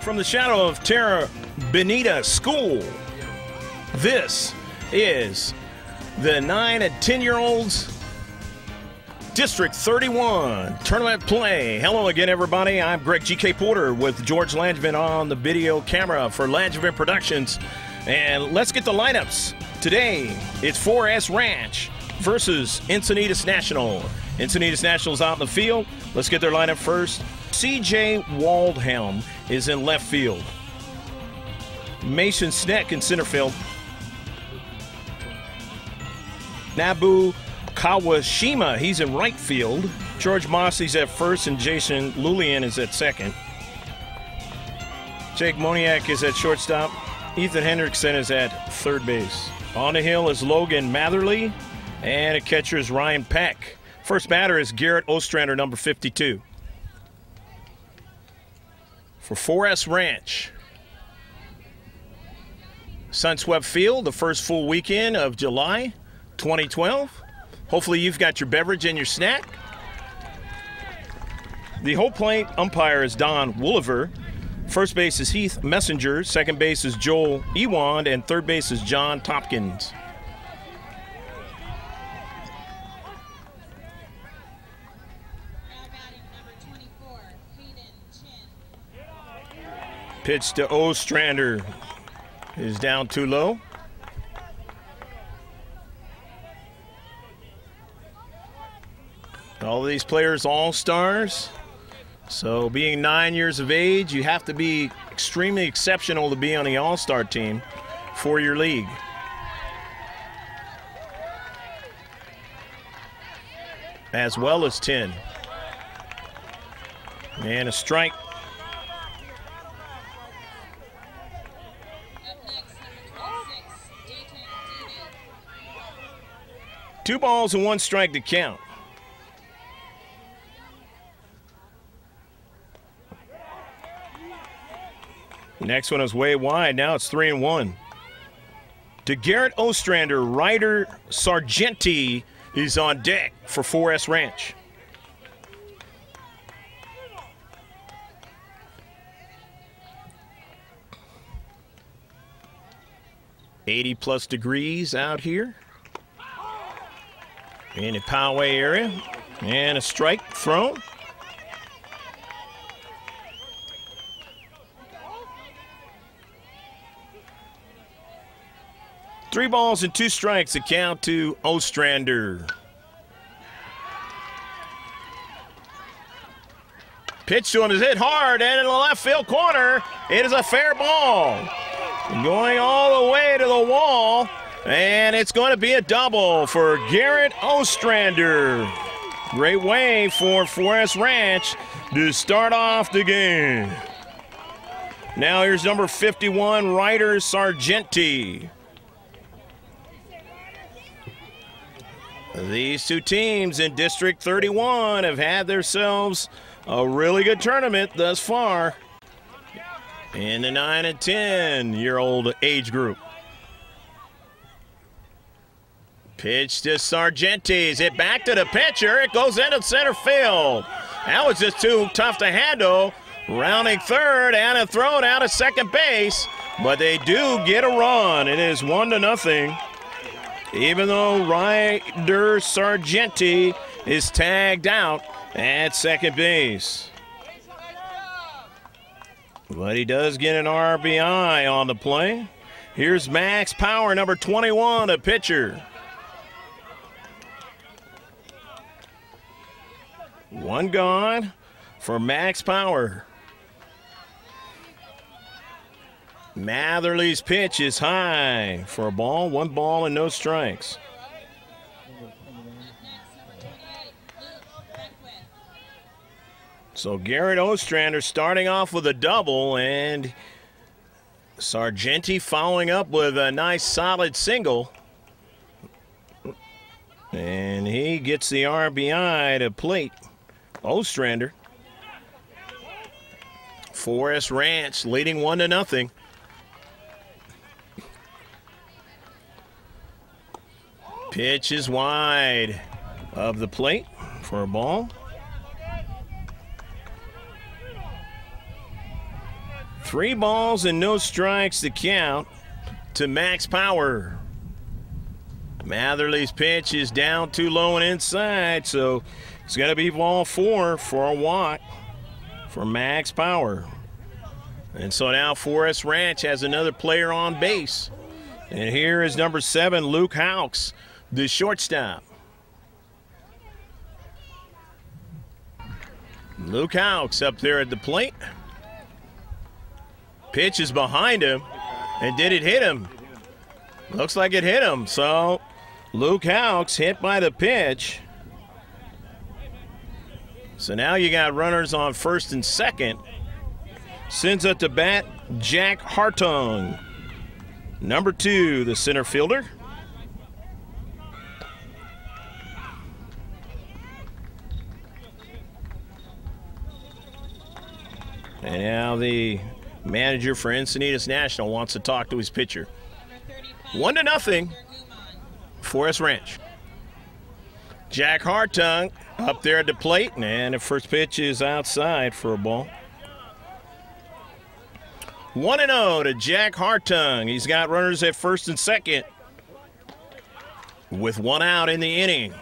From the shadow of Terra Benita School, this is the 9 and 10-year-olds District 31 tournament play. Hello again, everybody. I'm Greg G.K. Porter with George Langevin on the video camera for Langevin Productions. And let's get the lineups. Today, it's 4S Ranch versus Encinitas National. Encinitas National's out in the field. Let's get their lineup first. C.J. Waldhelm is in left field. Mason Sneck in center field. Nabu Kawashima, he's in right field. George Mossey's at first, and Jason Lulian is at second. Jake Moniak is at shortstop. Ethan Hendrickson is at third base. On the hill is Logan Matherly, and a catcher is Ryan Peck. First batter is Garrett Ostrander, number 52. For 4S Ranch. Sunswept Field, the first full weekend of July 2012. Hopefully you've got your beverage and your snack. The whole plate umpire is Don Wooliver. First base is Heath Messenger. Second base is Joel Ewand. And third base is John Tompkins. Pitch to Ostrander is down too low. All of these players all-stars. So being 9 years of age, you have to be extremely exceptional to be on the all-star team for your league. As well as 10. And a strike. Two balls and one strike to count. Next one is way wide. Now it's 3-1. To Garrett Ostrander, Ryder Sargenti is on deck for 4S Ranch. +80 degrees out here in the Poway area. And a strike thrown. Three balls and two strikes to count to Ostrander. Pitch to him is hit hard and in the left field corner. It is a fair ball. Going all the way to the wall, and it's going to be a double for Garrett Ostrander. Great way for 4S Ranch to start off the game. Now here's number 51, Ryder Sargenti. These two teams in District 31 have had themselves a really good tournament thus far in the 9 and 10-year-old age group. Pitch to Sargenti. Is it back to the pitcher? It goes into center field. That was just too tough to handle. Rounding third and a throw down to second base, but they do get a run. It is 1-0. Even though Ryder Sargenti is tagged out at second base. But he does get an RBI on the play. Here's Max Power, number 21, a pitcher. One gone for Max Power. Matherly's pitch is high for a ball. 1 ball and no strikes. So Garrett Ostrander starting off with a double, and Sargenti following up with a nice solid single. And he gets the RBI to plate. Ostrander. 4S Ranch leading 1-0. Pitch is wide of the plate for a ball. 3 balls and no strikes to count to Max Power. Matherly's pitch is down too low and inside, so it's going to be ball 4 for a walk for Max Power. And so now Forest Ranch has another player on base. And here is number 7, Luke Houks, the shortstop. Luke Houks up there at the plate. Pitch is behind him. And did it hit him? Looks like it hit him. So Luke Houks hit by the pitch. So now you got runners on first and second. Sends up to bat Jack Hartung. Number 2, the center fielder. And now the manager for Encinitas National wants to talk to his pitcher. 1-0, Forest Ranch. Jack Hartung up there at the plate, and the first pitch is outside for a ball. 1-0 to Jack Hartung. He's got runners at first and second with 1 out in the inning.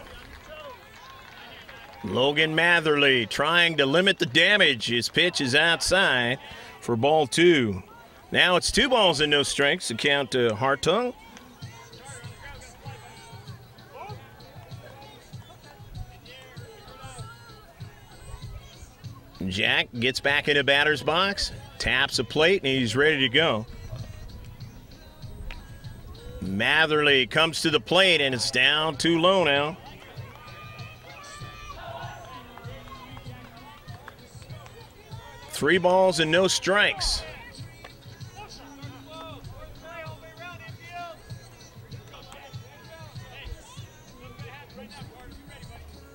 Logan Matherly trying to limit the damage. His pitch is outside for ball 2. Now it's 2 balls and no strikes to count to Hartung. Jack gets back into batter's box, taps a plate, and he's ready to go. Matherly comes to the plate, and it's down too low now. Three balls and no strikes.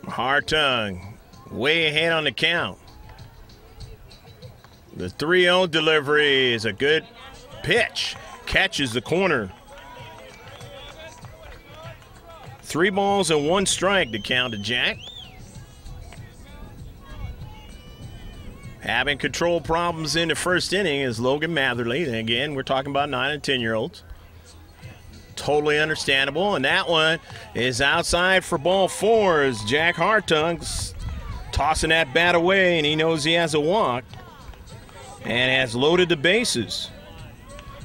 Hartung way ahead on the count. The 3-0 delivery is a good pitch. Catches the corner. 3 balls and 1 strike to count to Jack. Having control problems in the first inning is Logan Matherly. And again, we're talking about 9 and 10-year-olds. Totally understandable. And that one is outside for ball 4 as Jack Hartung's tossing that bat away, and he knows he has a walk and has loaded the bases.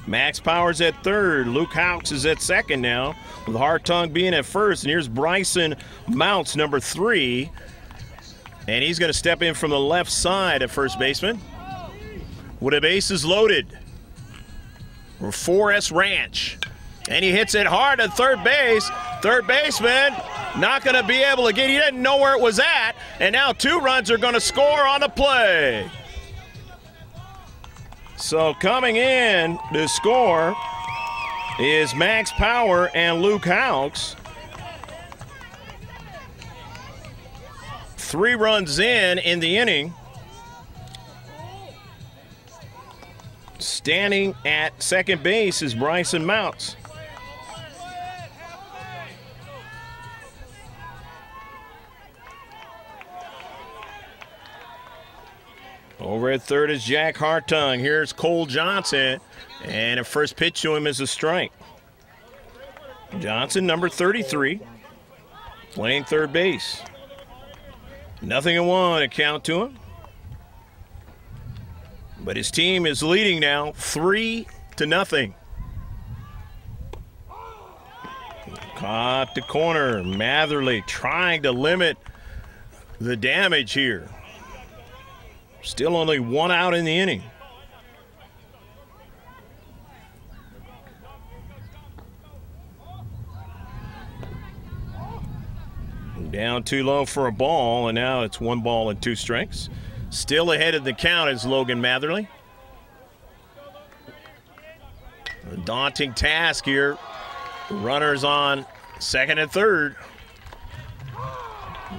Max Power's at third. Luke Houks is at second now, with Hartung being at first. And here's Bryson Mounts, number 3. And he's going to step in from the left side at first baseman with the bases loaded for Forest Ranch. And he hits it hard at third base. Third baseman not going to be able to get, he didn't know where it was at. And now 2 runs are going to score on the play. So coming in to score is Max Power and Luke Houks. 3 runs in the inning. Standing at second base is Bryson Mounts. Over at third is Jack Hartung. Here's Cole Johnson, and a first pitch to him is a strike. Johnson, number 33, playing third base. 0-1 a count to him. But his team is leading now 3-0. Caught the corner. Matherly trying to limit the damage here. Still only 1 out in the inning. Down too low for a ball, and now it's 1 ball and 2 strikes. Still ahead of the count is Logan Matherly. A daunting task here. Runners on second and third.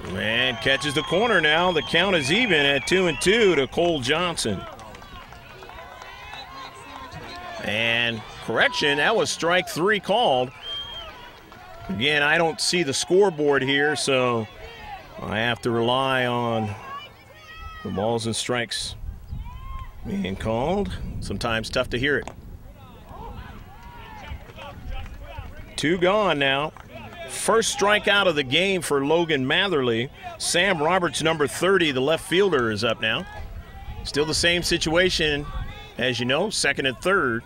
And catches the corner now. The count is even at 2-2 to Cole Johnson. And correction, that was strike 3 called. Again, I don't see the scoreboard here, so I have to rely on the balls and strikes being called. Sometimes tough to hear it. 2 gone now. First strikeout of the game for Logan Matherly. Sam Roberts, number 30, the left fielder, is up now. Still the same situation, as you know, second and third.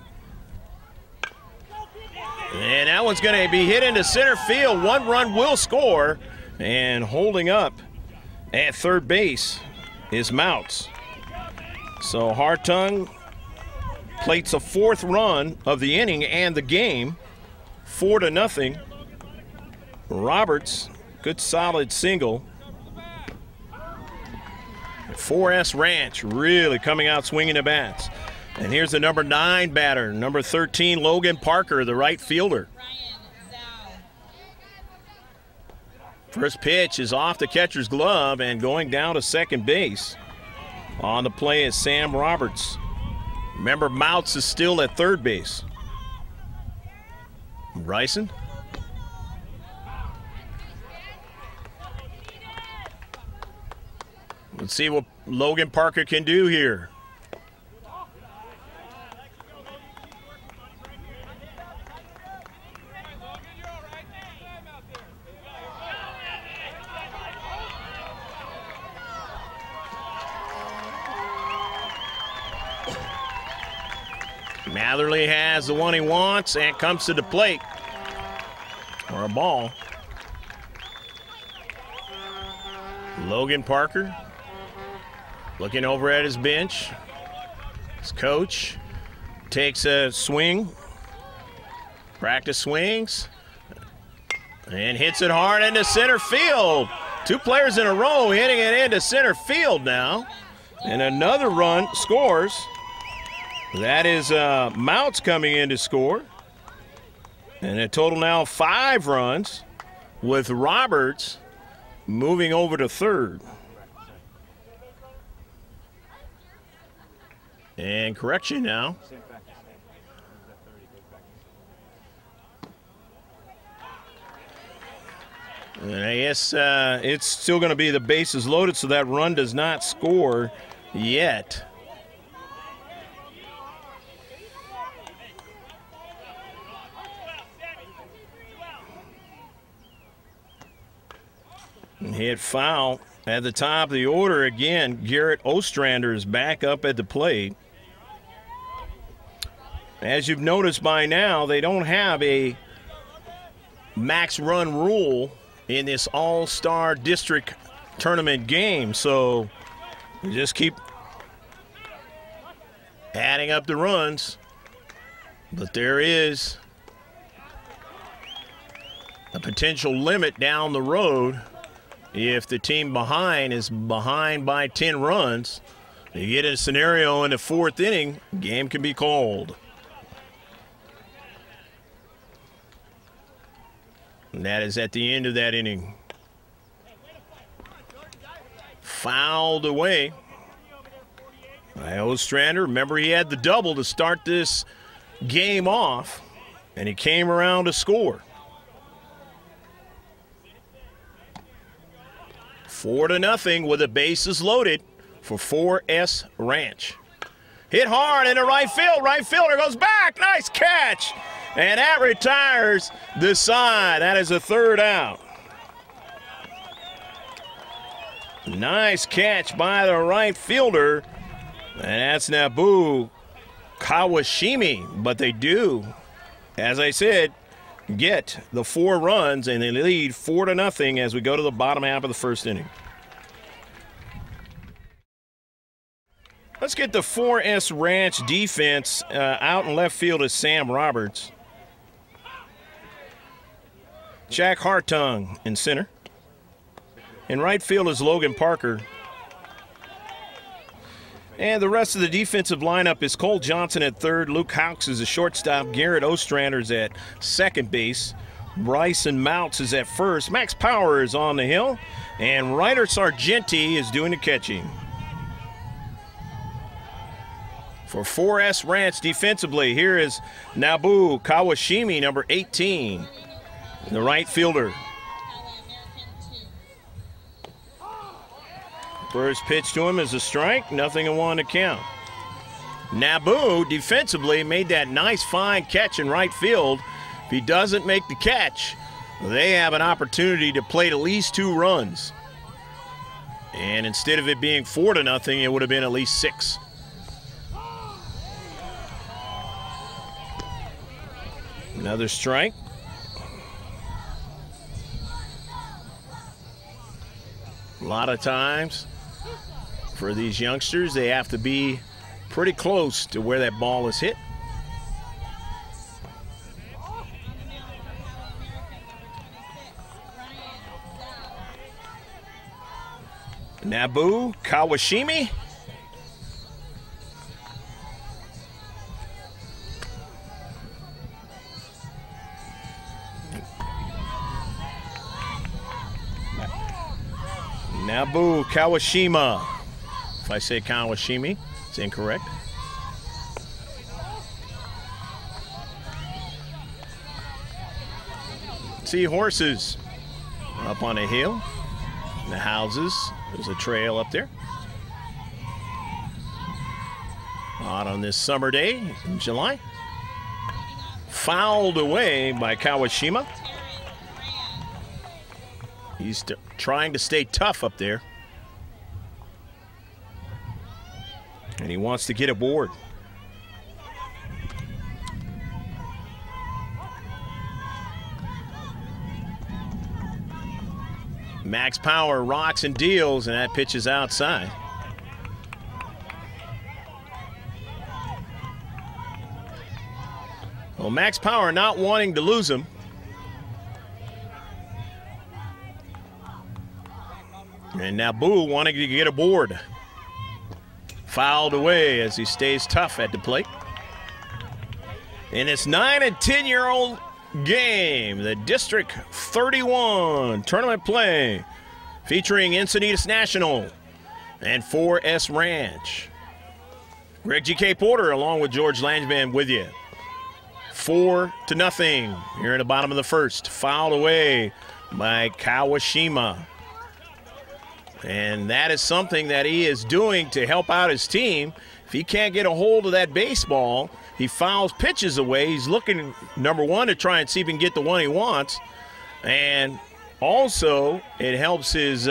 And that one's going to be hit into center field. 1 run will score. And holding up at third base is Mounts. So Hartung plates a 4th run of the inning and the game. 4-0. Roberts, good solid single. 4S Ranch really coming out swinging the bats. And here's the number 9 batter, number 13, Logan Parker, the right fielder. First pitch is off the catcher's glove and going down to second base. On the play is Sam Roberts. Remember, Mounts is still at third base. Bryson. Let's see what Logan Parker can do here. Matherly has the one he wants and comes to the plate for a ball. Logan Parker looking over at his bench. His coach takes a swing, practice swings, and hits it hard into center field. 2 players in a row hitting it into center field now. And another run scores. That is Mounts coming in to score. And a total now 5 runs with Roberts moving over to third. And correction now. And I guess it's still going to be the bases loaded, so that run does not score yet. And hit foul at the top of the order again. Garrett Ostrander is back up at the plate. As you've noticed by now, they don't have a max run rule in this all-star district tournament game, so we just keep adding up the runs. But there is a potential limit down the road. If the team behind is behind by 10 runs, you get a scenario in the 4th inning, game can be called. And that is at the end of that inning. Fouled away by Ostrander. Remember, he had the double to start this game off, and he came around to score. 4-0 with the bases loaded for 4S Ranch. Hit hard into right field. Right fielder goes back. Nice catch. And that retires the side. That is a 3rd out. Nice catch by the right fielder. And that's Nabu Kawashimi. But they do, as I said, get the 4 runs, and they lead 4-0 as we go to the bottom half of the 1st inning. Let's get the 4S Ranch defense. Out in left field is Sam Roberts. Jack Hartung in center. In right field is Logan Parker. And the rest of the defensive lineup is Cole Johnson at third. Luke Hawks is a shortstop. Garrett Ostrander's at second base. Bryson Mounts is at first. Max Power is on the hill. And Ryder Sargenti is doing the catching. For 4S Ranch defensively, here is Nabu Kawashimi, number 18, the right fielder. First pitch to him is a strike, nothing and 1 to count. Naboo defensively made that nice fine catch in right field. If he doesn't make the catch, they have an opportunity to plate at least 2 runs. And instead of it being 4-0, it would have been at least 6. Another strike. A lot of times for these youngsters, they have to be pretty close to where that ball is hit. Naboo Kawashimi. Naboo Kawashima. If I say Kawashimi, it's incorrect. See horses up on a hill. The houses, there's a trail up there. Out on this summer day in July. Fouled away by Kawashima. He's trying to stay tough up there. And he wants to get aboard. Max Power rocks and deals, and that pitch is outside. Well, Max Power not wanting to lose him. And Naboo wanting to get aboard. Fouled away as he stays tough at the plate. In this 9- and 10-year-old game, the District 31 tournament play featuring Encinitas National and 4S Ranch. Greg G.K. Porter along with George Langeman with you. 4-0 here in the bottom of the first. Fouled away by Kawashima. And that is something that he is doing to help out his team. If he can't get a hold of that baseball, he fouls pitches away. He's looking, number one, to try and see if he can get the one he wants. And also, it helps his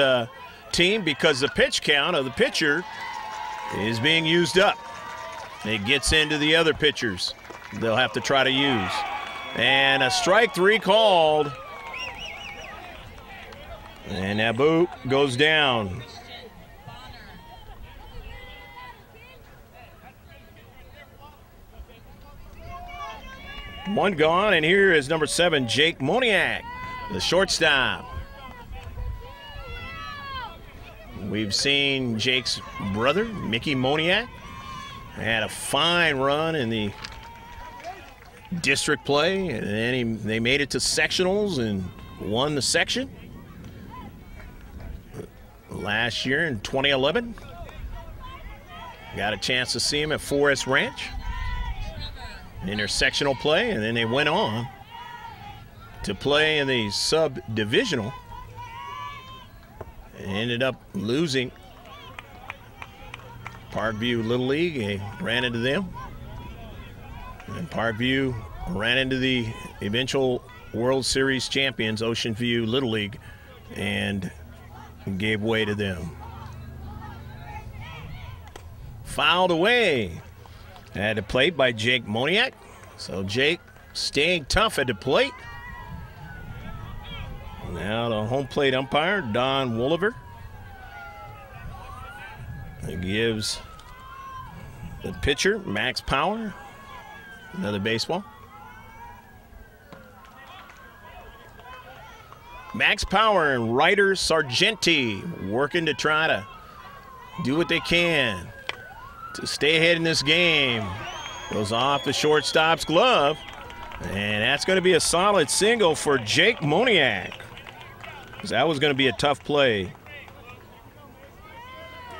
team because the pitch count of the pitcher is being used up. It gets into the other pitchers they'll have to try to use. And a strike 3 called. And Naboo goes down. One gone, and here is number 7, Jake Moniak, the shortstop. We've seen Jake's brother, Mickey Moniak, had a fine run in the district play, and then they made it to sectionals and won the section last year in 2011. Got a chance to see him at 4S Ranch in their sectional play, and then they went on to play in the sub-divisional and ended up losing Parkview Little League. They ran into them, and Parkview ran into the eventual World Series champions, Ocean View Little League, and gave way to them. Fouled away at the plate by Jake Moniak. So Jake staying tough at the plate. Now the home plate umpire, Don Wolliver, gives the pitcher, Max Power, another baseball. Max Power and Ryder Sargenti working to try to do what they can to stay ahead in this game. Goes off the shortstop's glove, and that's going to be a solid single for Jake Moniak, because that was going to be a tough play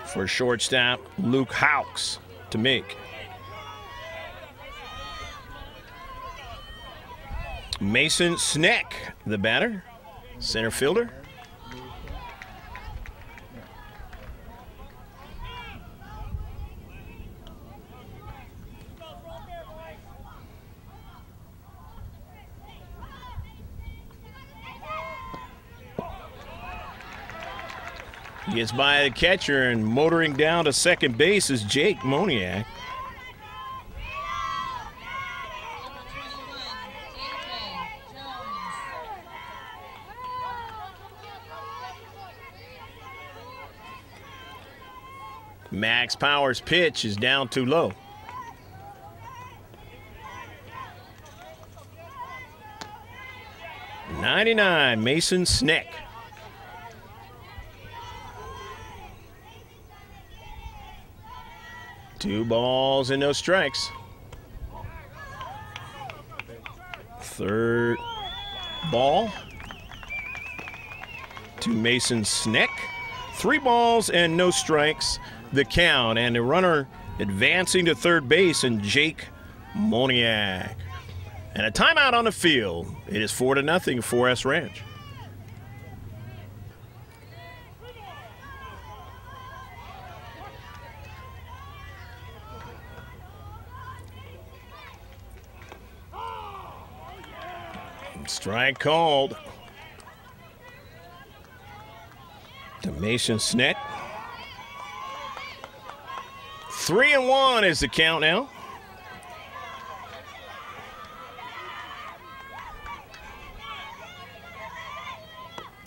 for shortstop Luke Hawks to make. Mason Sneck, the batter, center fielder. Gets by the catcher, and motoring down to second base is Jake Moniak. Max Power's pitch is down too low. '99, Mason Sneck. Two balls and no strikes. Third ball to Mason Sneck. 3 balls and no strikes, the count. And the runner advancing to third base, and Jake Moniak. And a timeout on the field. It is 4-0 for S Ranch. Strike called to Mason Sneck. 3-1 is the count now.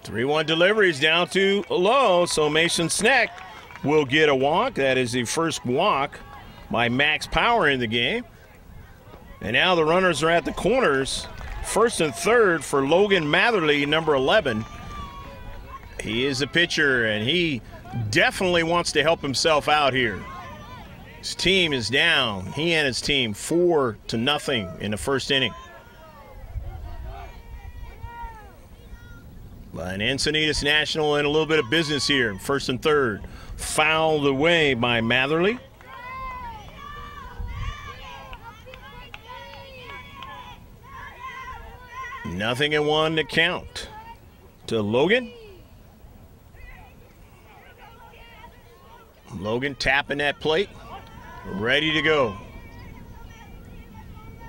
Three-one delivery is down to low, so Mason Sneck will get a walk. That is the first walk by Max Power in the game. And now the runners are at the corners. First and third for Logan Matherly, number 11. He is a pitcher, and he definitely wants to help himself out here. His team is down. He and his team 4-0 in the first inning. But an Encinitas National in a little bit of business here. First and third. Fouled away by Matherly. Nothing in one to count to Logan. Logan tapping that plate, ready to go.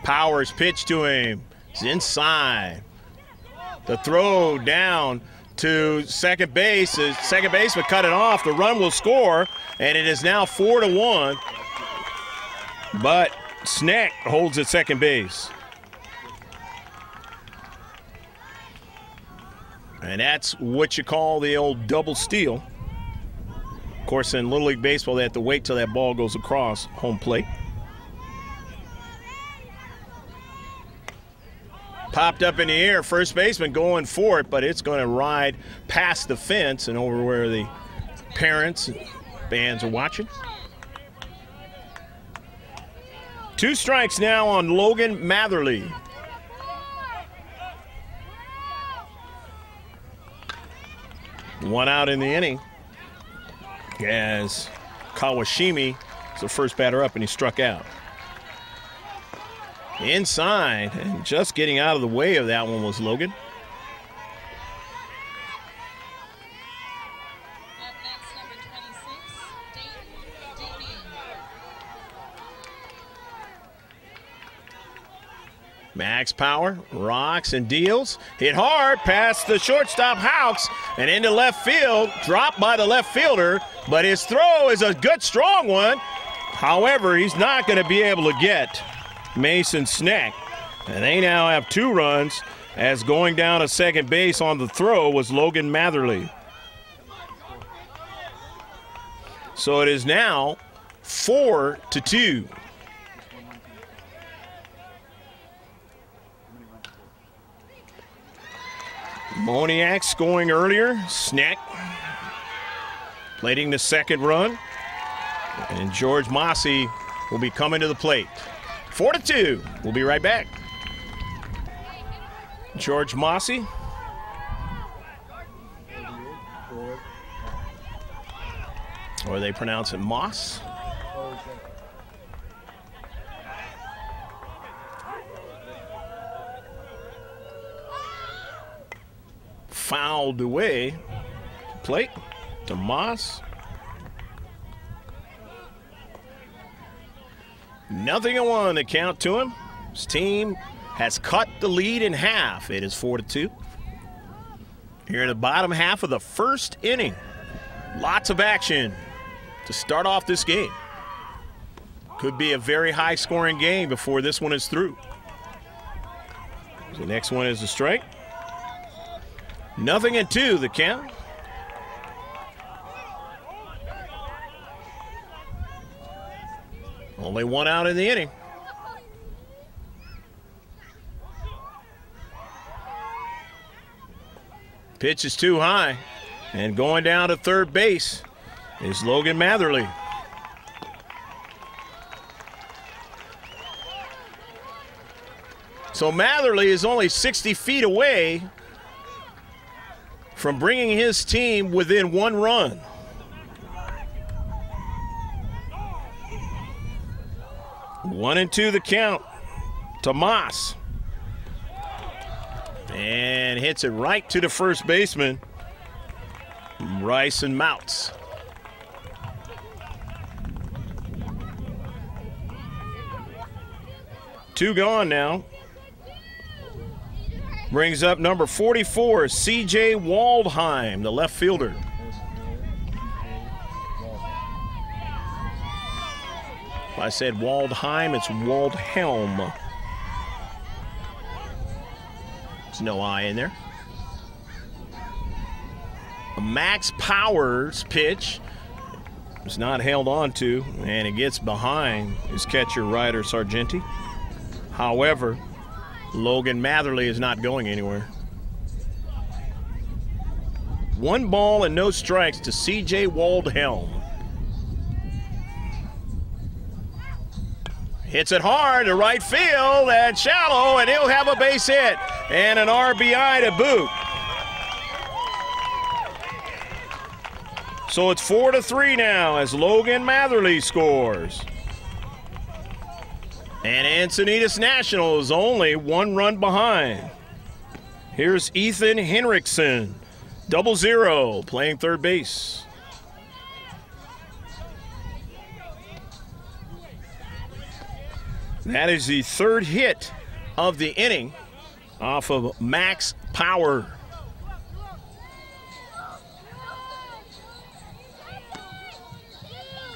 Powers pitch to him. It's inside. The throw down to second base. Second baseman cut it off. The run will score, and it is now 4-1. But Sneck holds at second base. And that's what you call the old double steal. Of course, in Little League Baseball, they have to wait till that ball goes across home plate. Popped up in the air, first baseman going for it, but it's going to ride past the fence and over where the parents and fans are watching. 2 strikes now on Logan Matherly. One out in the inning as Kawashimi is the first batter up, and he struck out. Inside, and just getting out of the way of that one was Logan. Up next, number 26, Dayton Deaning. Max Power rocks and deals. Hit hard past the shortstop Hawks and into left field. Dropped by the left fielder, but his throw is a good, strong one. However, he's not going to be able to get Mason Sneck. And they now have 2 runs, as going down to second base on the throw was Logan Matherly. So it is now 4-2. Moniak scoring earlier. Sneck plating the second run. And George Mossy will be coming to the plate. 4-2. We'll be right back. George Mossy. Or they pronounce it Moss. Fouled away. Plate to Moss. Nothing in one to count to him. His team has cut the lead in half. It is 4-2. Here in the bottom half of the first inning. Lots of action to start off this game. Could be a very high-scoring game before this one is through. The next one is a strike. 0-2 the count. Only one out in the inning. Pitch is too high, and going down to third base is Logan Matherly. So Matherly is only 60 feet away from bringing his team within one run. One and two the count. Tomas. And hits it right to the first baseman, Bryson Mounts. Two gone now. Brings up number 44, C.J. Waldheim, the left fielder. If I said Waldheim, it's Waldhelm. There's no I in there. A Max Powers pitch is not held on to, and it gets behind his catcher, Ryder Sargenti. However, Logan Matherly is not going anywhere. 1 ball and no strikes to C.J. Waldhelm. Hits it hard to right field and shallow, and he'll have a base hit and an RBI to boot. So it's 4-3 now as Logan Matherly scores. And Encinitas National is only 1 run behind. Here's Ethan Henriksen, 0-0, playing third base. That is the third hit of the inning off of Max Power.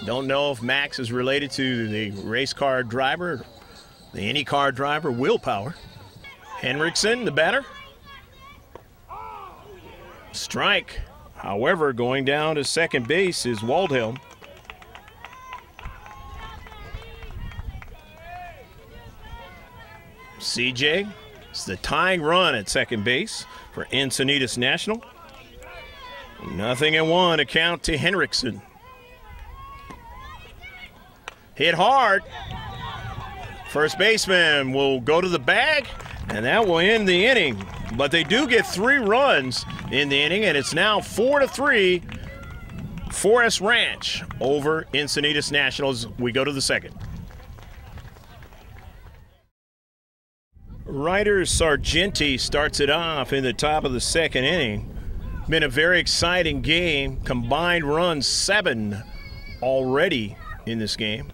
Don't know if Max is related to the race car driver, the IndyCar driver, Will Power. Henriksen, the batter. Strike. However, going down to second base is Waldhelm. CJ, it's the tying run at second base for Encinitas National. 0-1 account to Henriksen. Hit hard. First baseman will go to the bag, and that will end the inning. But they do get 3 runs in the inning, and it's now 4-3 Forest Ranch over Encinitas National as we go to the second. Ryder Sargenti starts it off in the top of the second inning. Been a very exciting game. Combined runs 7 already in this game.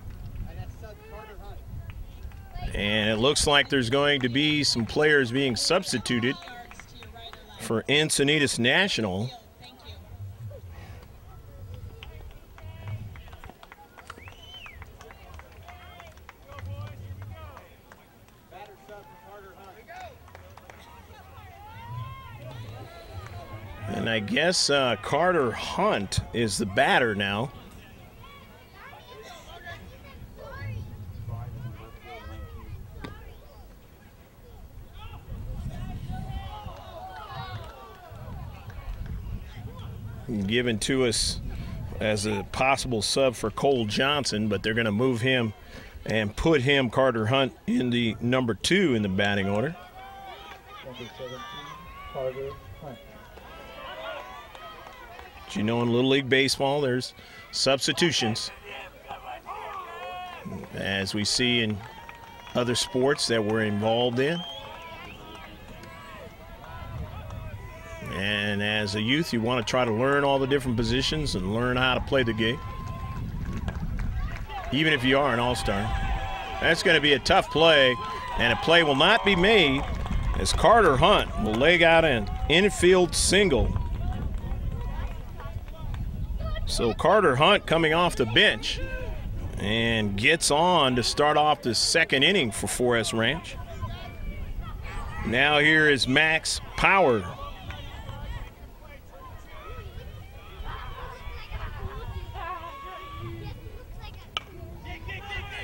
And it looks like there's going to be some players being substituted for Encinitas National. And I guess Carter Hunt is the batter now. Given to us as a possible sub for Cole Johnson, but they're going to move him and put him, Carter Hunt, in the number 2 in the batting order. Number 17, Carter Hunt. But you know, in Little League Baseball, there's substitutions, as we see in other sports that we're involved in. And as a youth, you want to try to learn all the different positions and learn how to play the game, even if you are an all-star. That's going to be a tough play, and a play will not be made as Carter Hunt will leg out an infield single. So Carter Hunt coming off the bench and gets on to start off the second inning for 4S Ranch. Now here is Max Power.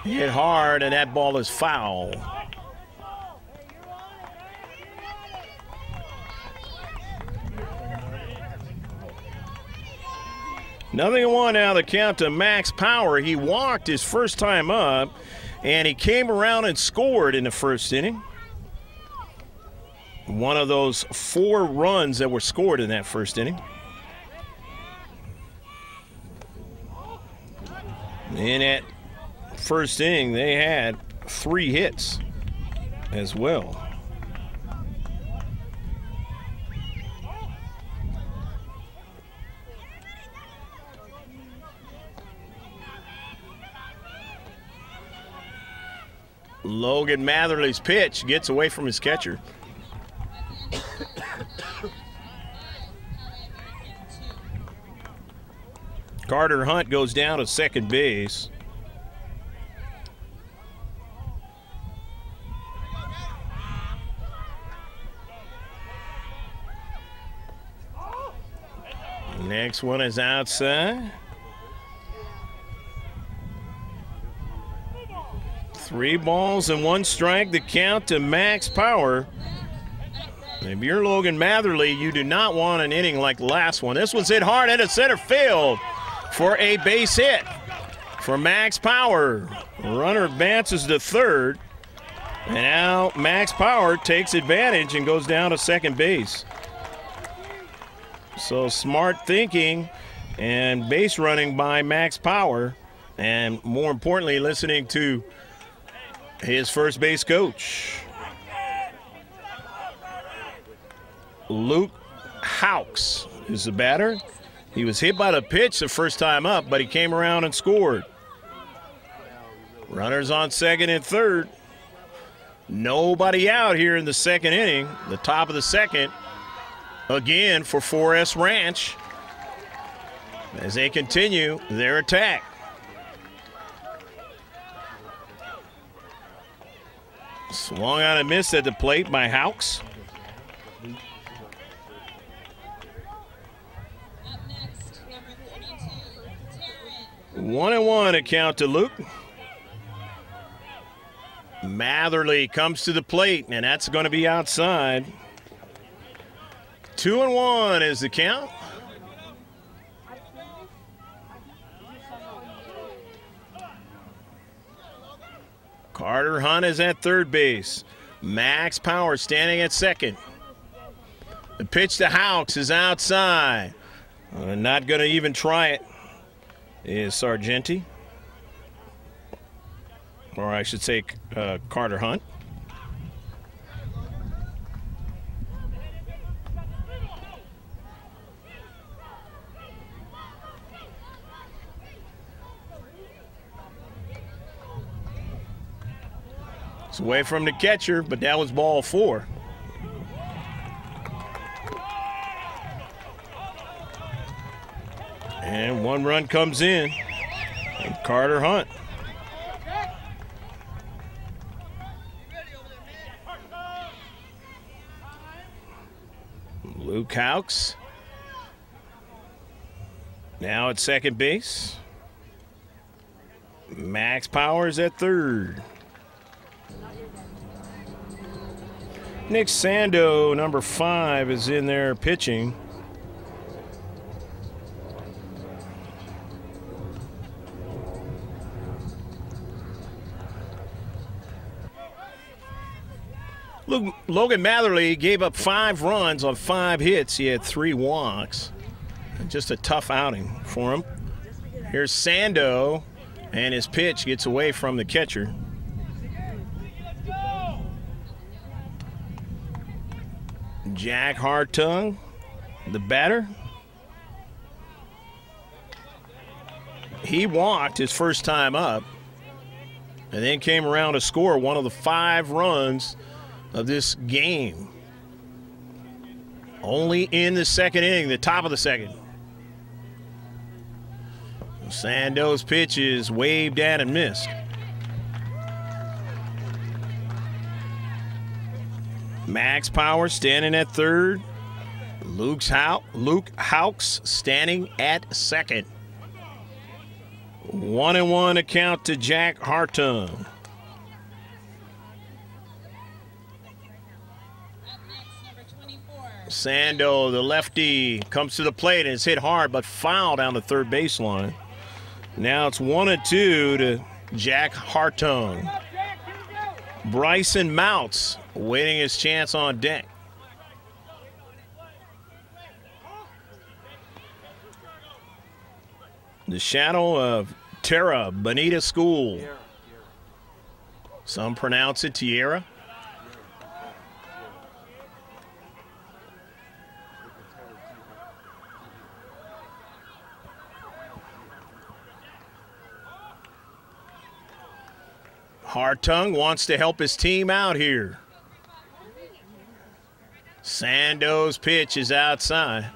Hit hard, and that ball is foul. Nothing to one now, the count to Max Power. He walked his first time up, and he came around and scored in the first inning. One of those 4 runs that were scored in that first inning. In that first inning, they had 3 hits as well. Logan Matherly's pitch gets away from his catcher. Carter Hunt goes down to second base. Next one is outside. 3 balls and 1 strike, the count to Max Power. If you're Logan Matherly, you do not want an inning like the last one. This one's hit hard into center field for a base hit for Max Power. Runner advances to third, and now Max Power takes advantage and goes down to second base. So smart thinking and base running by Max Power, and more importantly, listening to his first base coach, Luke Hawks, is the batter. He was hit by the pitch the first time up, but he came around and scored. Runners on second and third. Nobody out here in the second inning, the top of the second, again for 4S Ranch as they continue their attack. Swung on a miss at the plate by Hawks. Up next, number 32, 1-1 a count to Luke. Matherly comes to the plate, and that's going to be outside. 2-1 is the count. Carter Hunt is at third base. Max Power standing at second. The pitch to Hawks is outside. Not going to even try it is Sargenti. Or I should say Carter Hunt. It's away from the catcher, but that was ball 4. And 1 run comes in. And Carter Hunt. Luke Hawks now at second base. Max Powers at third. Nick Sando, number 5, is in there pitching. Logan Matherly gave up 5 runs on 5 hits. He had 3 walks. Just a tough outing for him. Here's Sando, and his pitch gets away from the catcher. Jack Hartung, the batter. He walked his first time up and then came around to score one of the 5 runs of this game. Only in the second inning, the top of the second. Sando's pitch is waved at and missed. Max Power standing at third. Luke Houks standing at second. 1-1 account to Jack Hartung. Up next, number 24. Sando, the lefty, comes to the plate and is hit hard but foul down the third baseline. Now it's 1-2 to Jack Hartung. Bryson Mounts waiting his chance on deck. The shadow of Terra Bonita School. Some pronounce it Tierra. Hartung wants to help his team out here. Sando's pitch is outside.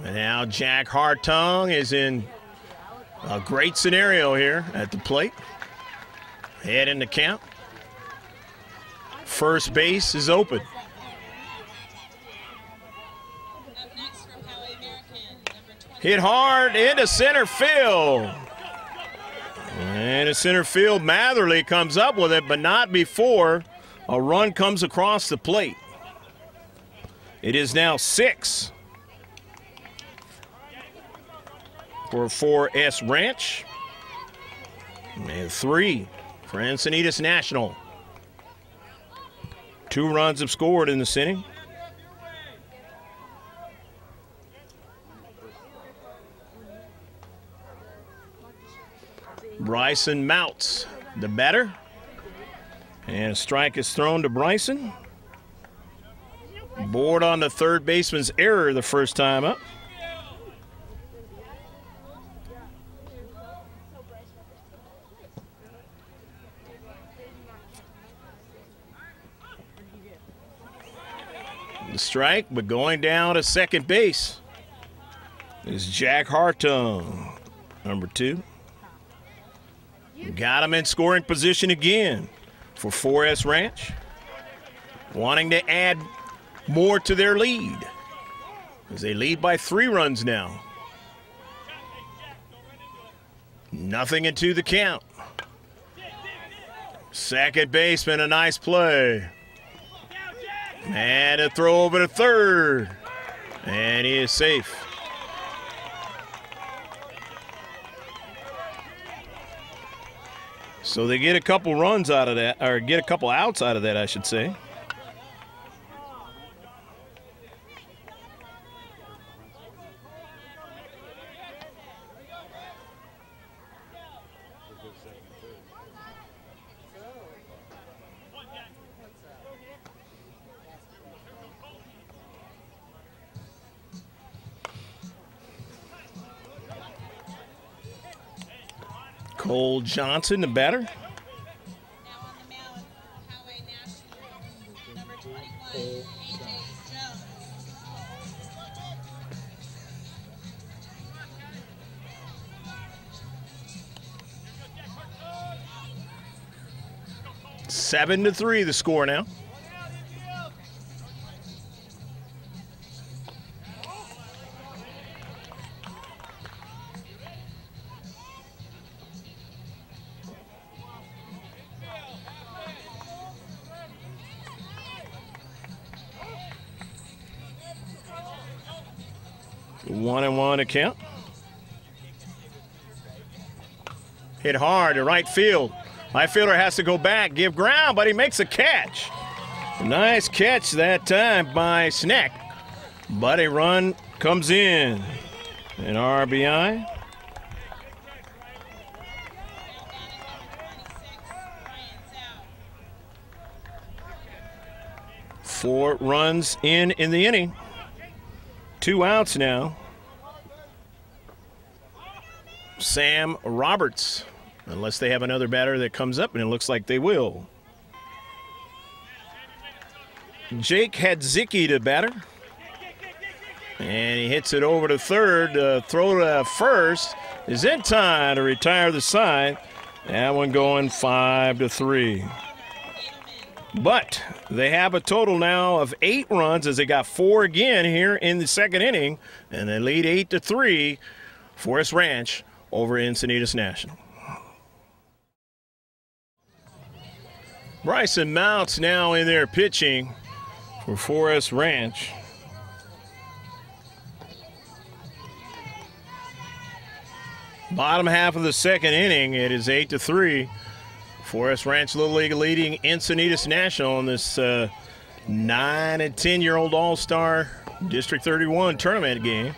And now Jack Hartung is in a great scenario here at the plate. Head in the count. First base is open. Up next for Poway American, number 20. Hit hard into center field. And in center field, Matherly comes up with it, but not before a run comes across the plate. It is now 6 for 4S Ranch and 3 for Encinitas National. 2 runs have scored in this inning. Bryson Mounts, the batter. And a strike is thrown to Bryson. Board on the third baseman's error the first time up. The strike, but going down to second base is Jack Hartung, number 2. Got him in scoring position again for 4S Ranch. Wanting to add more to their lead as they lead by 3 runs now. Nothing into the count. Second baseman, a nice play. And a throw over to third. And he is safe. So they get a couple runs out of that, or get a couple outs out of that, I should say. Cole Johnson, the batter. Now on the mound, Poway National, number 21, A.J. Jones. Seven to 3 the score now. One and one account. Hit hard to right field. Right fielder has to go back, give ground, but he makes a catch. A nice catch that time by Snack. But a run comes in. An RBI. 4 runs in the inning. 2 outs now. Sam Roberts, unless they have another batter that comes up, and it looks like they will. Jake Hadzicki to batter. And he hits it over to third. Throw to first is in time to retire the side. That one going 5-3. But they have a total now of 8 runs as they got 4 again here in the second inning. And they lead 8-3. Forest Ranch over Encinitas National. Bryson Mounts now in there pitching for Forest Ranch. Bottom half of the second inning, it is 8-3. Forest Ranch Little League leading Encinitas National in this 9- and 10-year-old All-Star District 31 tournament game.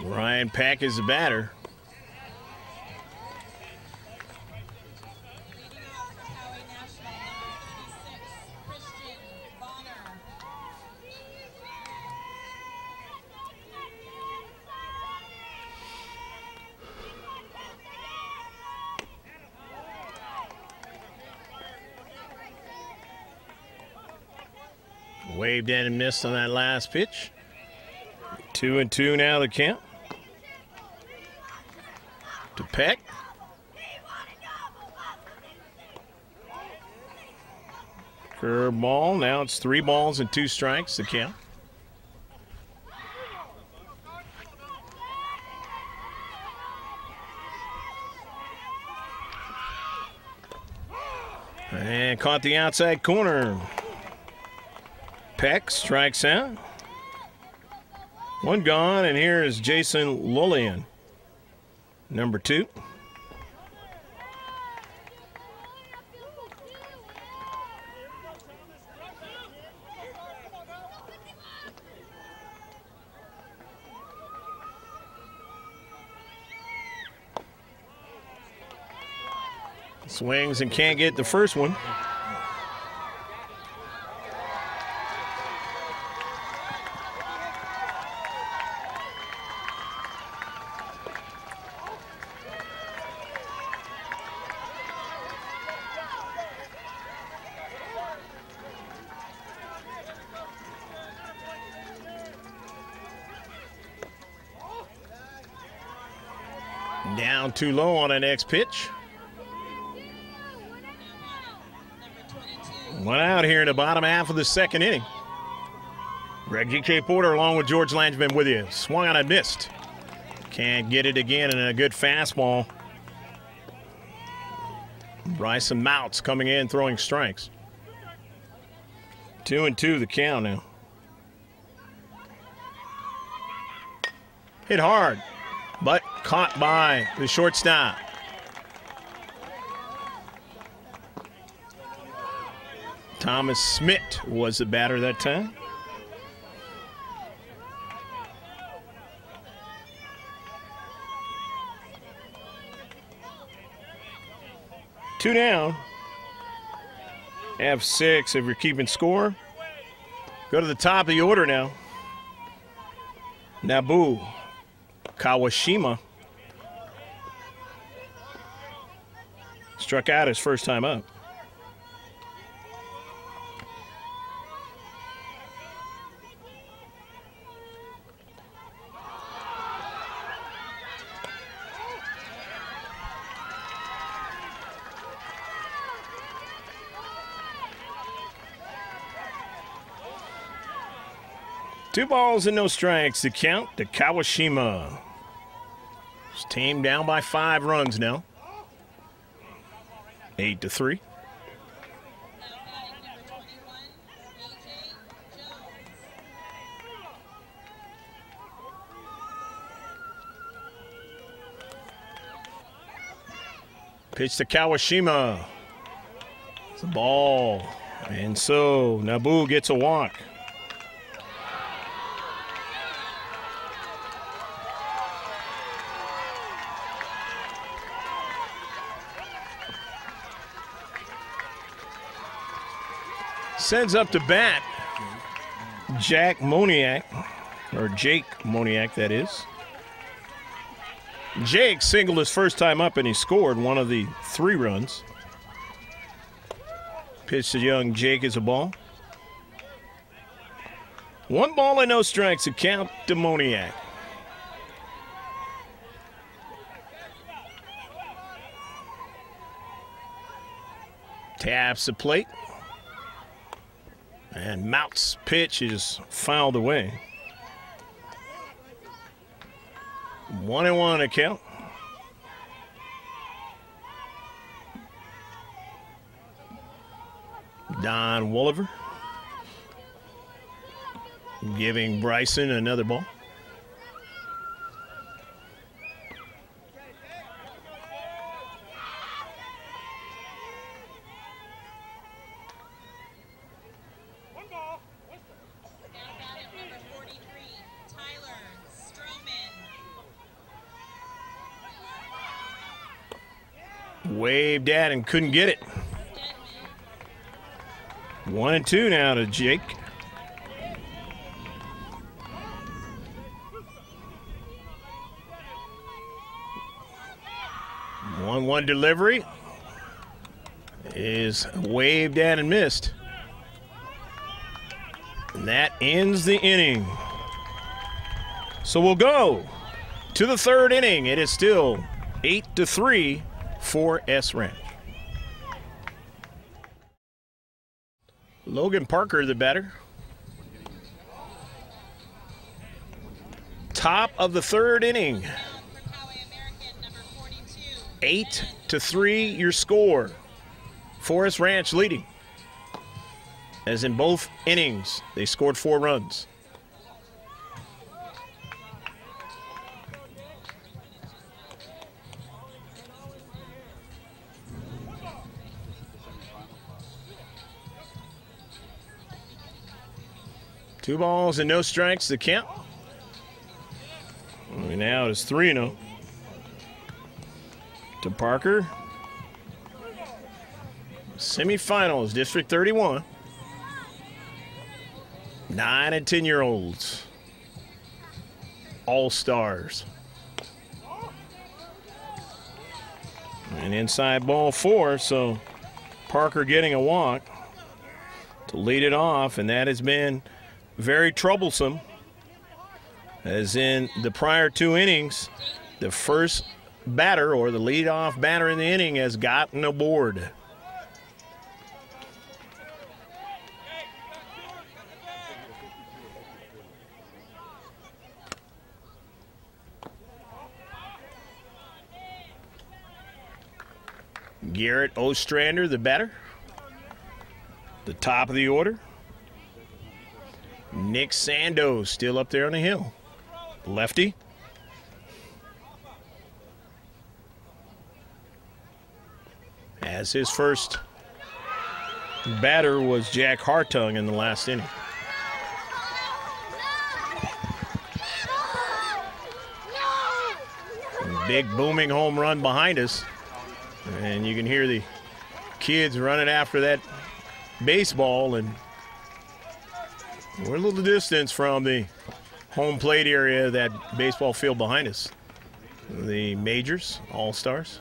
Ryan Pack is the batter. Leading off for Poway National, number 26, Christian Bonner. Waved in and missed on that last pitch. 2-2 now the count. To Peck. Curve ball. Now it's 3 balls and 2 strikes to count. And caught the outside corner. Peck strikes out. 1 gone, and here is Jason Lullian, number 2. Swings and can't get the first one. Down too low on the next pitch. One out here in the bottom half of the second inning. Greg G.K. Porter along with George Langevin with you. Swung on and missed. Can't get it again, and a good fastball. Bryson Mounts coming in throwing strikes. 2-2 the count now. Hit hard, but caught by the shortstop. Thomas Smith was the batter that time. Two down. F6 if you're keeping score. Go to the top of the order now. Nabu Kawashima struck out his first time up. Two balls and no strikes to count to Kawashima. His team down by 5 runs now. 8-3. Now batting number 21, A.J. Jones. Pitch to Kawashima. It's a ball. And so Nabu gets a walk. Sends up to bat Jake Moniak, that is. Jake singled his first time up, and he scored one of the 3 runs. Pitch to young Jake is a ball. 1 ball and no strikes to count Demoniac. Taps the plate. And Mout's pitch is fouled away. 1-1 to count. Don Wolliver giving Bryson another ball. Waved at and couldn't get it. 1-2 now to Jake. One delivery is waved at and missed. And that ends the inning. So we'll go to the 3rd inning. It is still 8-3 for S Ranch. Logan Parker, the batter. Top of the 3rd inning. 8-3 your score. Forest Ranch leading. As in both innings, they scored 4 runs. Two balls and no strikes to count. And now it is 3-0 to Parker. Semifinals, District 31. 9 and 10-year-olds. All-stars. And inside ball 4, so Parker getting a walk to lead it off, and that has been very troublesome, as in the prior 2 innings, the first batter or the leadoff batter in the inning has gotten a board. Garrett Ostrander, the batter, the top of the order. Nick Sandos still up there on the hill. Lefty. As his first batter was Jack Hartung in the last inning. Big booming home run behind us. And you can hear the kids running after that baseball, and we're a little distance from the home plate area, that baseball field behind us. The majors, all-stars.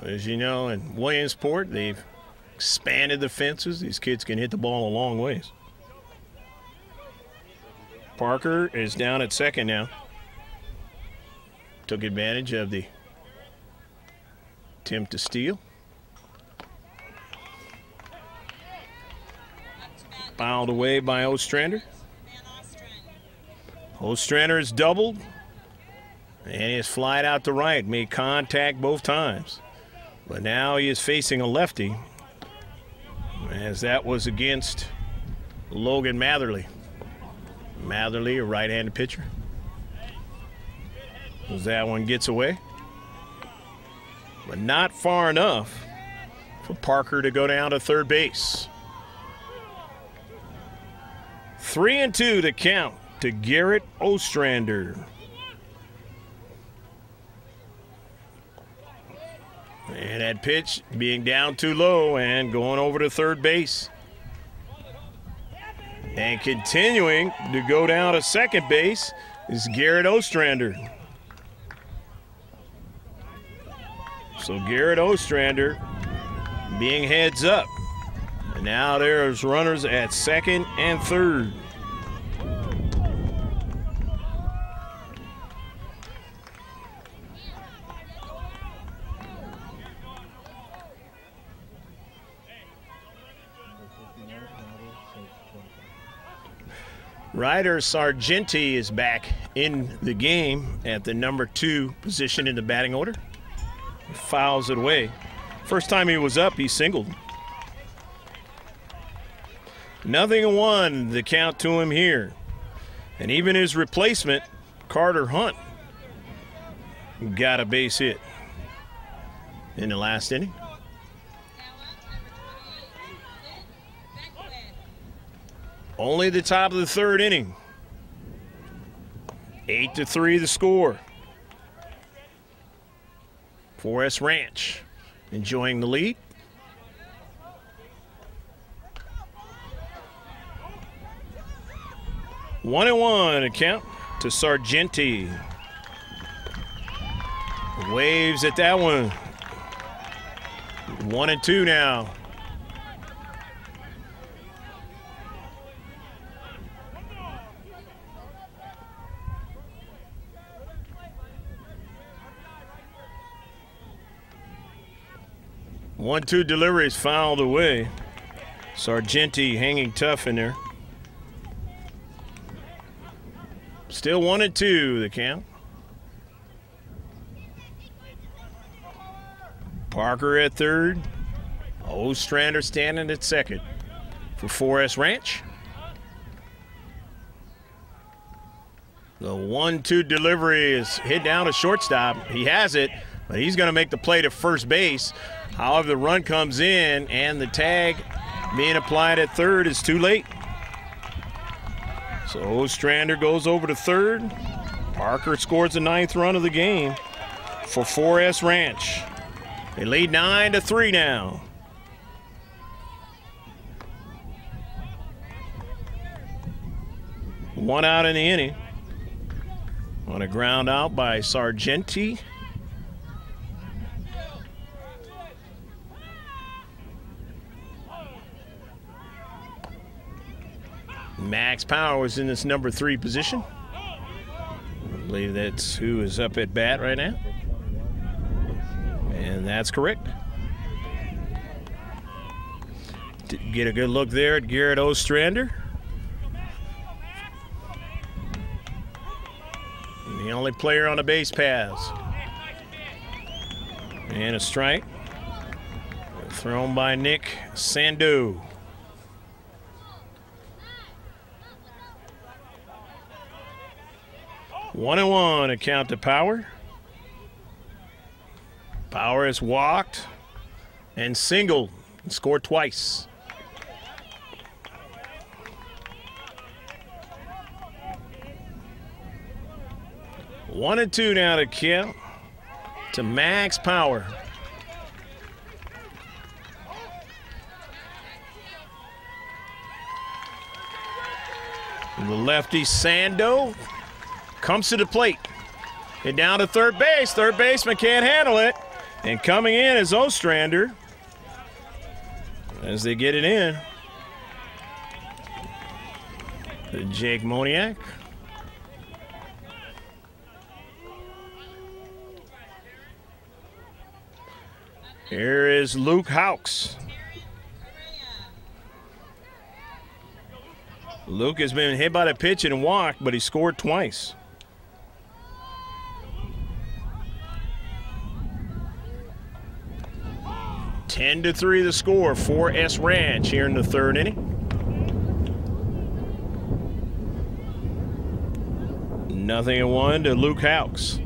As you know, in Williamsport, they've expanded the fences. These kids can hit the ball a long ways. Parker is down at second now. Took advantage of the attempt to steal. Fouled away by Ostrander. Ostrander is doubled, and he is flied out to right. Made contact both times. But now he is facing a lefty, as that was against Logan Matherly. Matherly, a right-handed pitcher. As that one gets away. But not far enough for Parker to go down to third base. 3-2 to count to Garrett Ostrander. And that pitch being down too low and going over to third base. And continuing to go down to second base is Garrett Ostrander. So Garrett Ostrander being heads up. And now there's runners at second and third. Ryder Sargenti is back in the game at the number 2 position in the batting order. Fouls it away. First time he was up, he singled. 0-1, the count to him here. And even his replacement, Carter Hunt, got a base hit in the last inning. Only the top of the third inning. 8-3 the score. 4S Ranch enjoying the lead. One and one account to Sargenti. Waves at that one. 1-2 now. One-two delivery is fouled away. Sargenti hanging tough in there. Still 1-2 the count. Parker at third. Ostrander standing at second for 4S Ranch. The 1-2 delivery is hit down to shortstop. He has it, but he's going to make the play to first base. However, the run comes in, and the tag being applied at third is too late. So Ostrander goes over to third. Parker scores the 9th run of the game for 4S Ranch. They lead 9-3 now. One out in the inning. On a ground out by Sargenti. Max Power was in this number 3 position. I believe that's who is up at bat right now. And that's correct. Get a good look there at Garrett Ostrander. The only player on the base paths. And a strike. Thrown by Nick Sandu. One and one, a count to Power. Power has walked and singled and scored twice. One and two now to count to Max Power. The lefty Sando comes to the plate. Hit down to third base. Third baseman can't handle it. And coming in is Ostrander as they get it in. Jake Moniak. Here is Luke Hawks. Luke has been hit by the pitch and walked, but he scored twice. Ten to 3 the score for S Ranch here in the third inning. Nothing at one to Luke Hawks.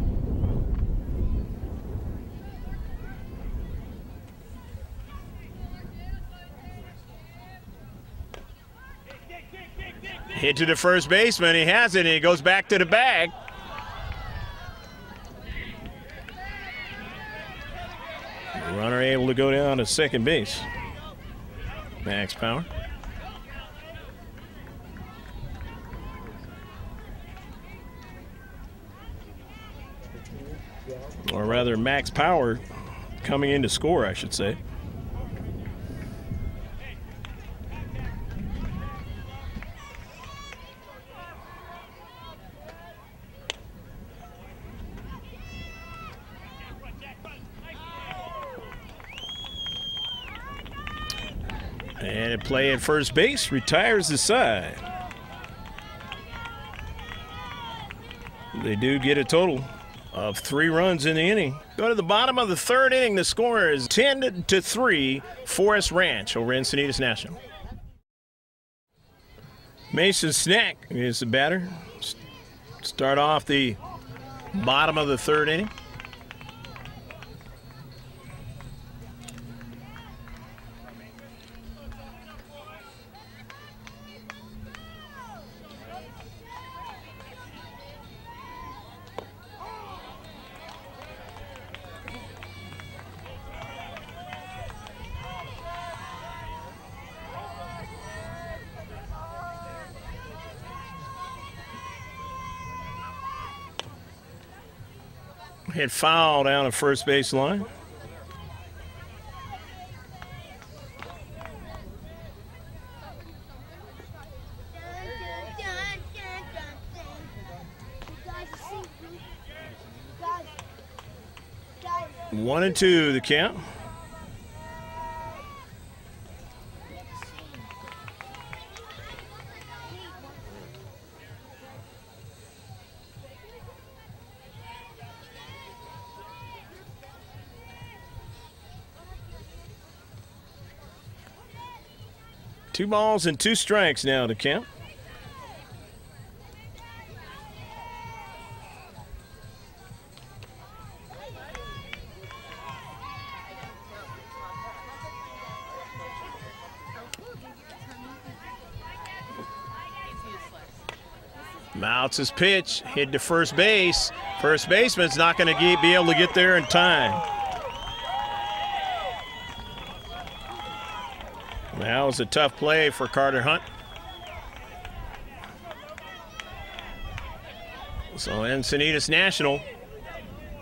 Hit to the first baseman, he has it, and he goes back to the bag. The runner able to go down to second base. Max Power. Or rather, Max Power coming in to score, I should say. At play at first base, retires the side. They do get a total of 3 runs in the inning. Go to the bottom of the 3rd inning. The score is 10-3, Forest Ranch over Encinitas National. Mason Snack is the batter. Start off the bottom of the 3rd inning. Hit foul down the first base line. One and two, the count. Two balls and 2 strikes now to count. Mounts his pitch, hit to first base. First baseman's not going to be able to get there in time. That was a tough play for Carter Hunt. So Encinitas National,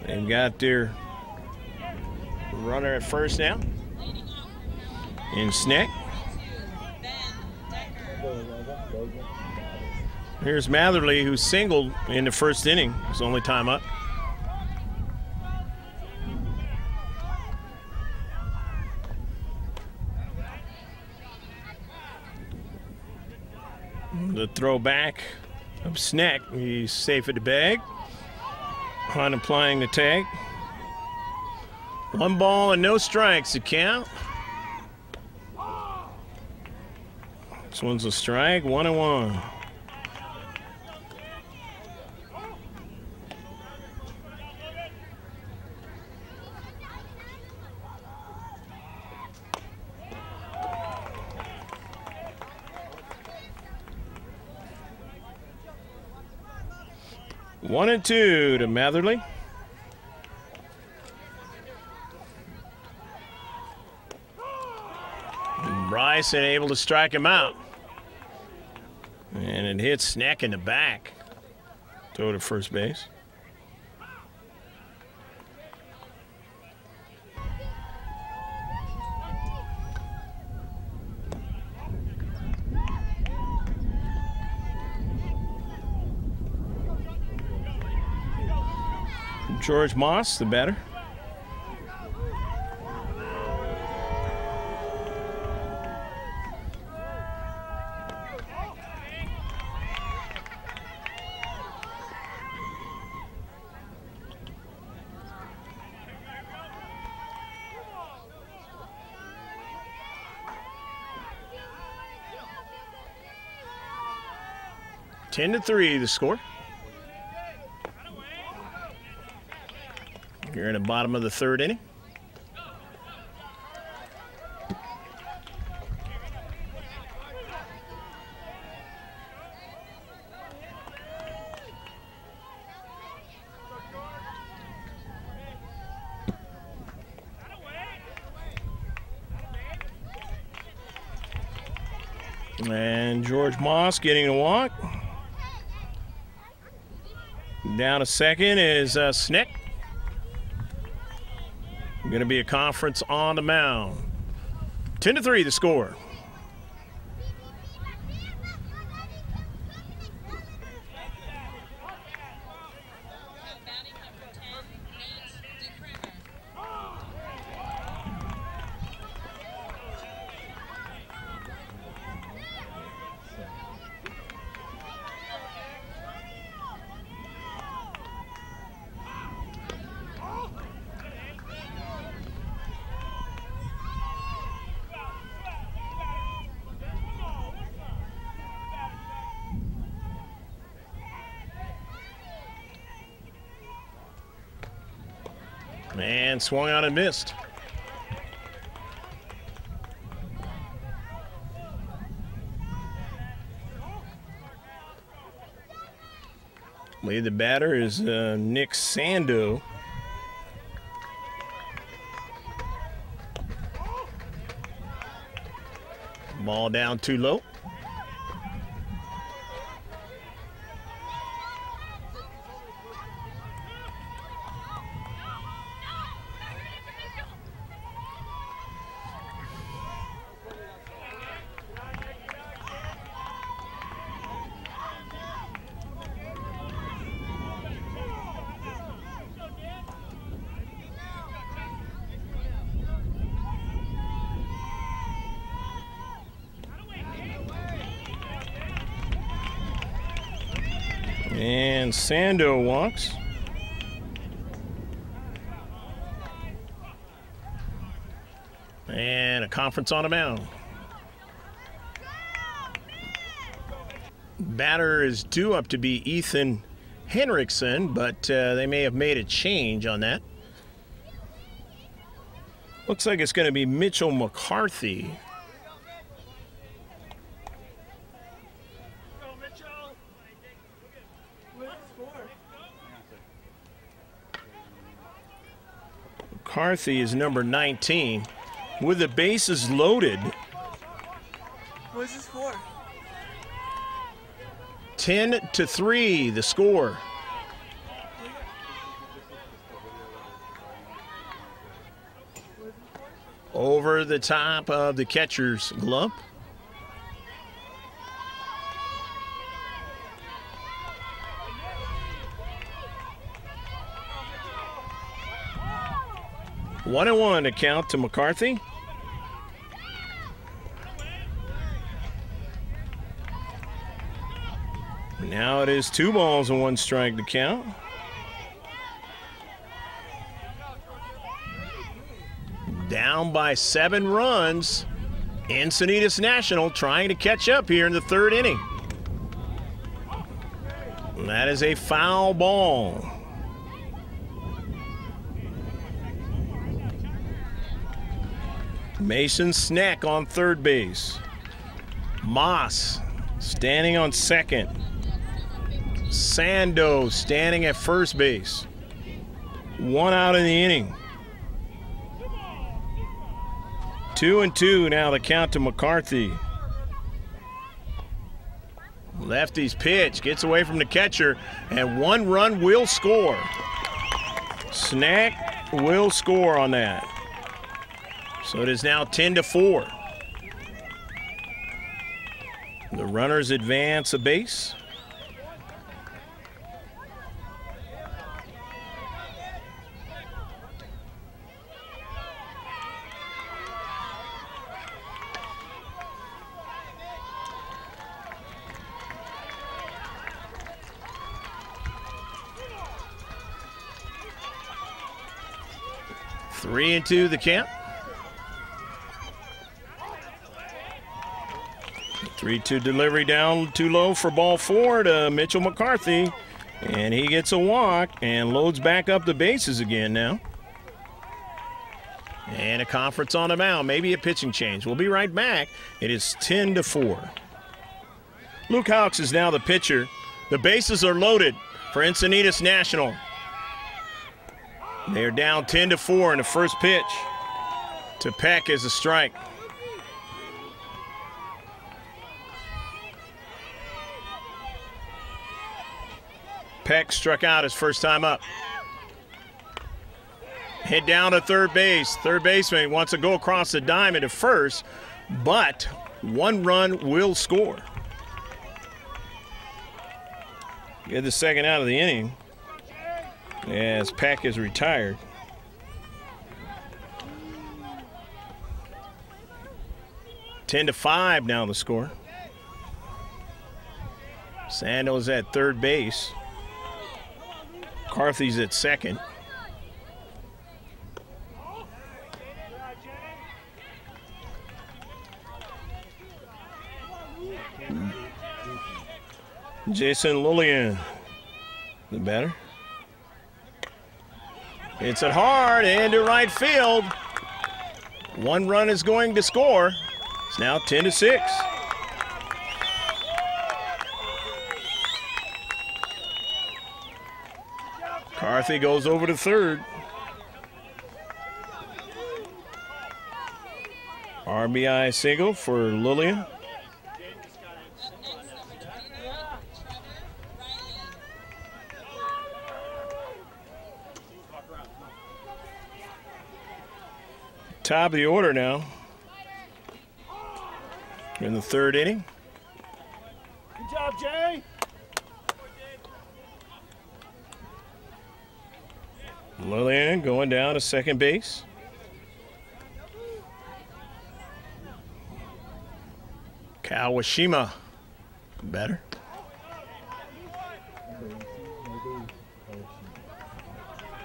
they've got their runner at first now. In Snack. Here's Matherly, who singled in the first inning. His only time up. The throw back of Snack. He's safe at the bag. Hunt applying the tag. 1 ball and no strikes to count. This one's a strike, 1-1. One and two to Matherly. Bryson able to strike him out. And it hits Snack in the back. Throw to first base. George Moss, the batter. Ten to 3, the score. Here in the bottom of the 3rd inning. And George Moss getting a walk. Down to second is Snick. Going to be a conference on the mound. 10 to 3, the score. And swung out and missed. The batter is Nick Sando. Ball down too low. And Sando walks. And a conference on a mound. Batter is due up to be Ethan Henriksen, but they may have made a change on that. Looks like it's going to be Mitchell McCarthy. McCarthy is number 19. With the bases loaded. What is this for? 10-3, the score. Over the top of the catcher's glove. One and one to count to McCarthy. Now it is 2 balls and 1 strike to count. Down by 7 runs. Encinitas National trying to catch up here in the 3rd inning. And that is a foul ball. Mason Snack on 3rd base. Moss standing on 2nd. Sando standing at 1st base. 1 out in the inning. 2-2 now the count to McCarthy. Lefty's pitch gets away from the catcher, and 1 run will score. Snack will score on that. So it is now 10-4. The runners advance a base. Three and 2 the count. 3-2 delivery down too low for ball 4 to Mitchell McCarthy. And he gets a walk and loads back up the bases again now. And a conference on the mound, maybe a pitching change. We'll be right back. It is 10-4. Luke Hawks is now the pitcher. The bases are loaded for Encinitas National. They are down 10-4 in the first pitch. To Peck is a strike. Peck struck out his first time up. Hit down to 3rd base. 3rd baseman wants to go across the diamond to 1st, but 1 run will score. Get the 2nd out of the inning as Peck is retired. Ten to 5 now the score. Sando's at 3rd base. McCarthy's at 2nd. Jason Lillian, the batter. Hits it hard into right field. One run is going to score. It's now 10-6. Carthy goes over to third. RBI single for Lillian. Up next, number 29, Trevor Riley. Top of the order now. In the third inning. Good job, Jay. Lillian going down to second base. Kawashima better.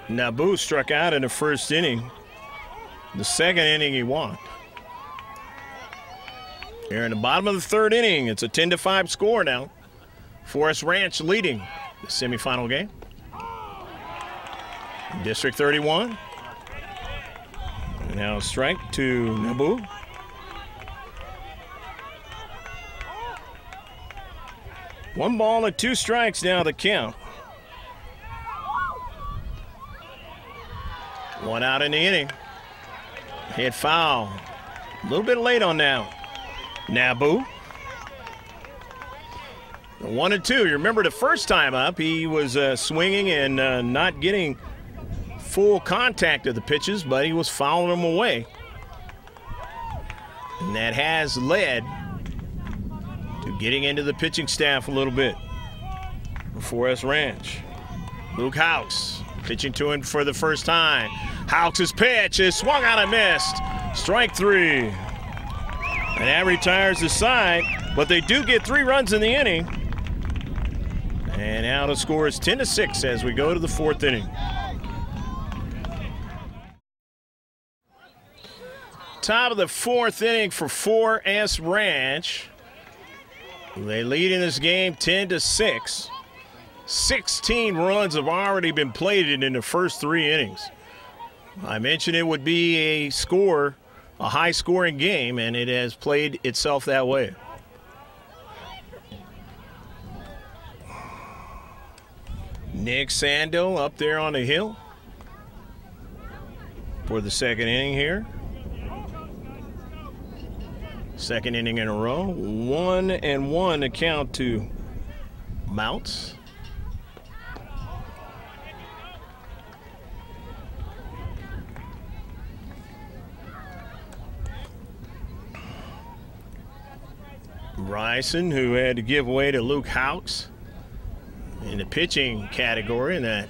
Nabu struck out in the first inning. The second inning he walked. Here in the bottom of the third inning, it's a 10-5 score now. Forest Ranch leading the semifinal game. District 31. And now a strike to Nabu. One ball and two strikes now the count. One out in the inning. Hit foul. A little bit late on that. Nabu. 1-2. You remember the first time up, he was swinging and not getting full contact of the pitches, but he was fouling them away. And that has led to getting into the pitching staff a little bit for Forest Ranch. Luke Hawks pitching to him for the first time. Hawks' pitch is swung out and missed. Strike three. And that retires the side, but they do get 3 runs in the inning. And now the score is 10-6 as we go to the fourth inning. Top of the fourth inning for 4S Ranch. They lead in this game 10-6. 16 runs have already been played in the first 3 innings. I mentioned it would be a high-scoring game, and it has played itself that way. Nick Sando up there on the hill for the second inning here. Second inning in a row. 1-1 to count to Mounts. Bryson, who had to give way to Luke Hawks in the pitching category in that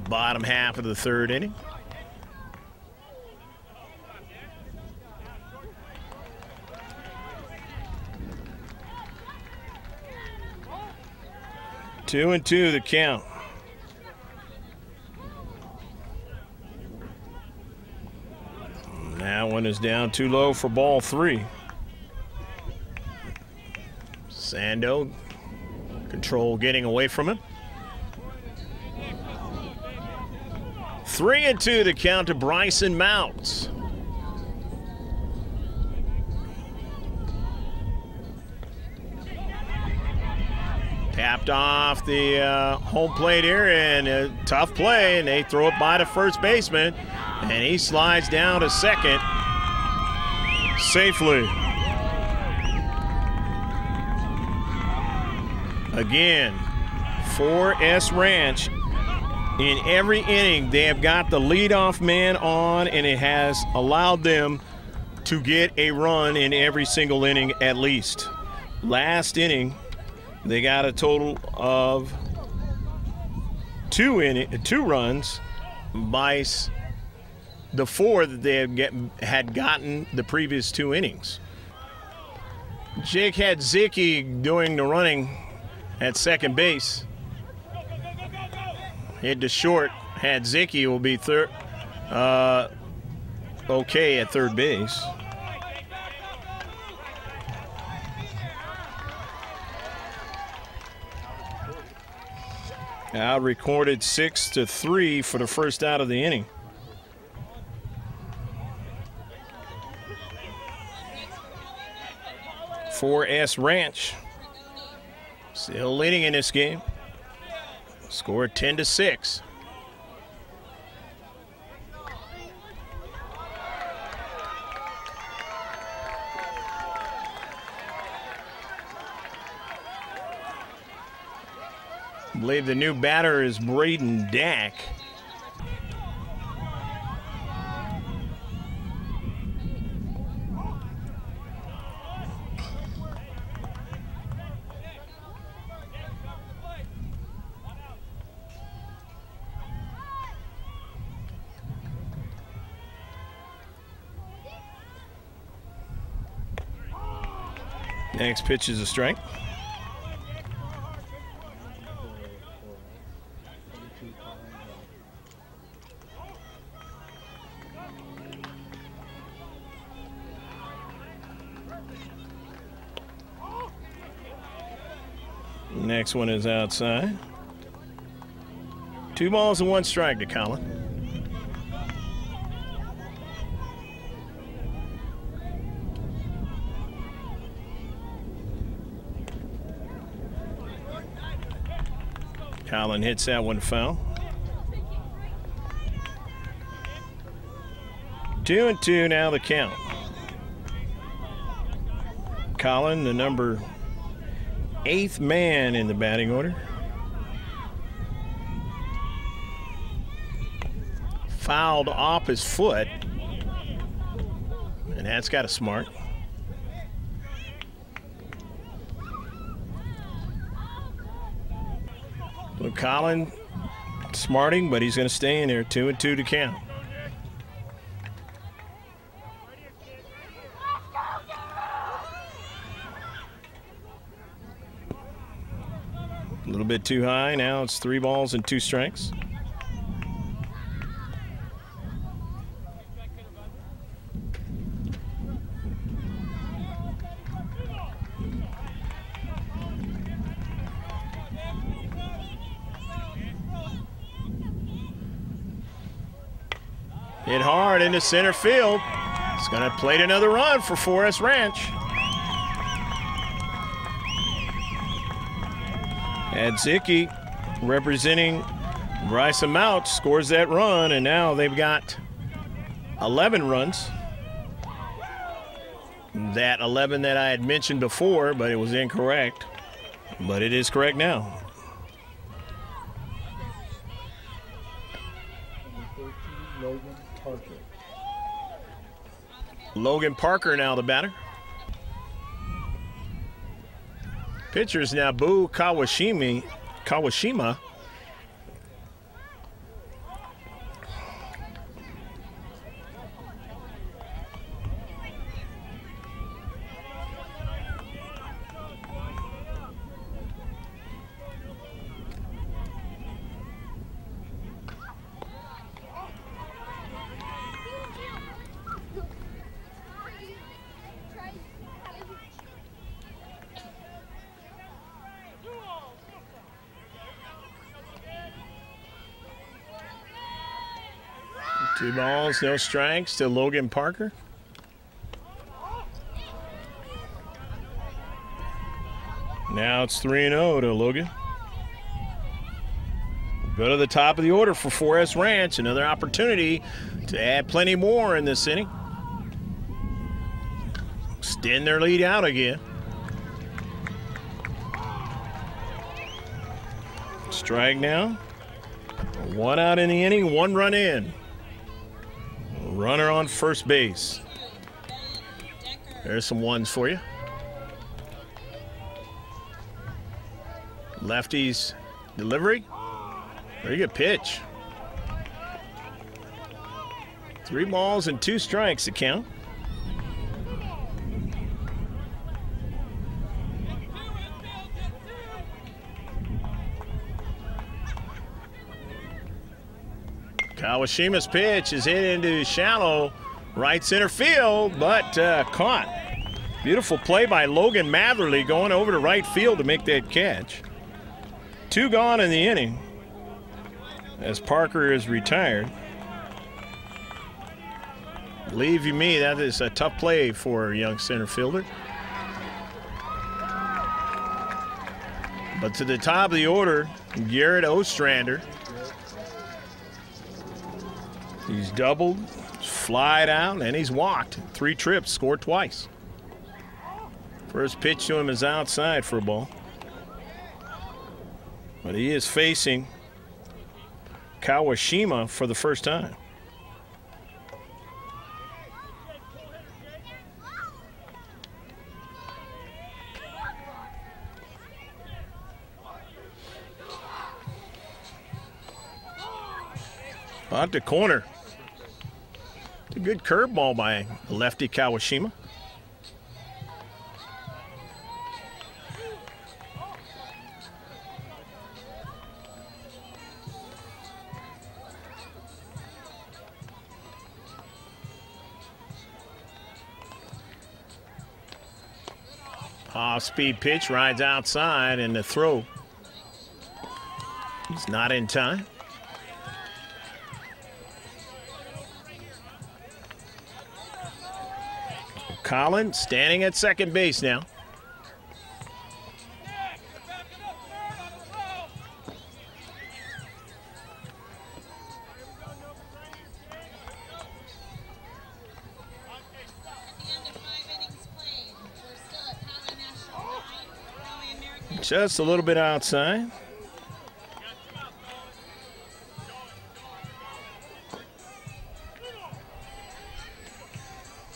bottom half of the third inning. Two and two the count. That one is down too low for ball 3. Sando, control getting away from him. 3-2 the count to Bryson Mounts. Tapped off the home plate here, and a tough play, and they throw it by the first baseman, and he slides down to second safely. Again, 4S Ranch, in every inning, they have got the leadoff man on, and it has allowed them to get a run in every single inning at least. Last inning, they got a total of 2 runs by the 4 that they had gotten the previous 2 innings. Jake Hadzicki doing the running at second base. Hit to short. Hadzicki will be okay at third base. Out recorded 6-3 for the first out of the inning. For S Ranch, still leading in this game. Score 10-6. I believe the new batter is Braden Dack. Next pitch is a strike. Next one is outside. 2 balls and 1 strike to Colin. Colin hits that one foul. 2-2 now the count. Colin, the number 8th man in the batting order. Fouled off his foot, and that's got a smart. So Colin smarting, but he's going to stay in there. 2-2 to count. A little bit too high. Now it's 3 balls and 2 strikes. Hit hard into center field. It's going to plate another run for Forest Ranch. Adzicki, representing Bryson Mouch, scores that run, and now they've got 11 runs. That 11 that I had mentioned before, but it was incorrect. But it is correct now. Logan Parker now the batter. Pitcher is now Boo Kawashima. Two balls, no strikes to Logan Parker. Now it's 3-0 to Logan. Go to the top of the order for Forest Ranch. Another opportunity to add plenty more in this inning. Extend their lead out again. Strike now. 1 out in the inning, 1 run in. Runner on first base. There's some ones for you. Lefty's delivery. Very good pitch. 3 balls and 2 strikes to count. Kawashima's pitch is hit into shallow right center field, but caught. Beautiful play by Logan Matherly going over to right field to make that catch. 2 gone in the inning. as Parker is retired. Believe you me, that is a tough play for a young center fielder. But to the top of the order, Garrett Ostrander. He's doubled, flied out, and he's walked. 3 trips, scored twice. First pitch to him is outside for a ball. But he is facing Kawashima for the first time. Out to corner. It's a good curveball by lefty Kawashima. Off-speed pitch, rides outside, and the throw is not in time. Collins standing at second base now. Just a little bit outside.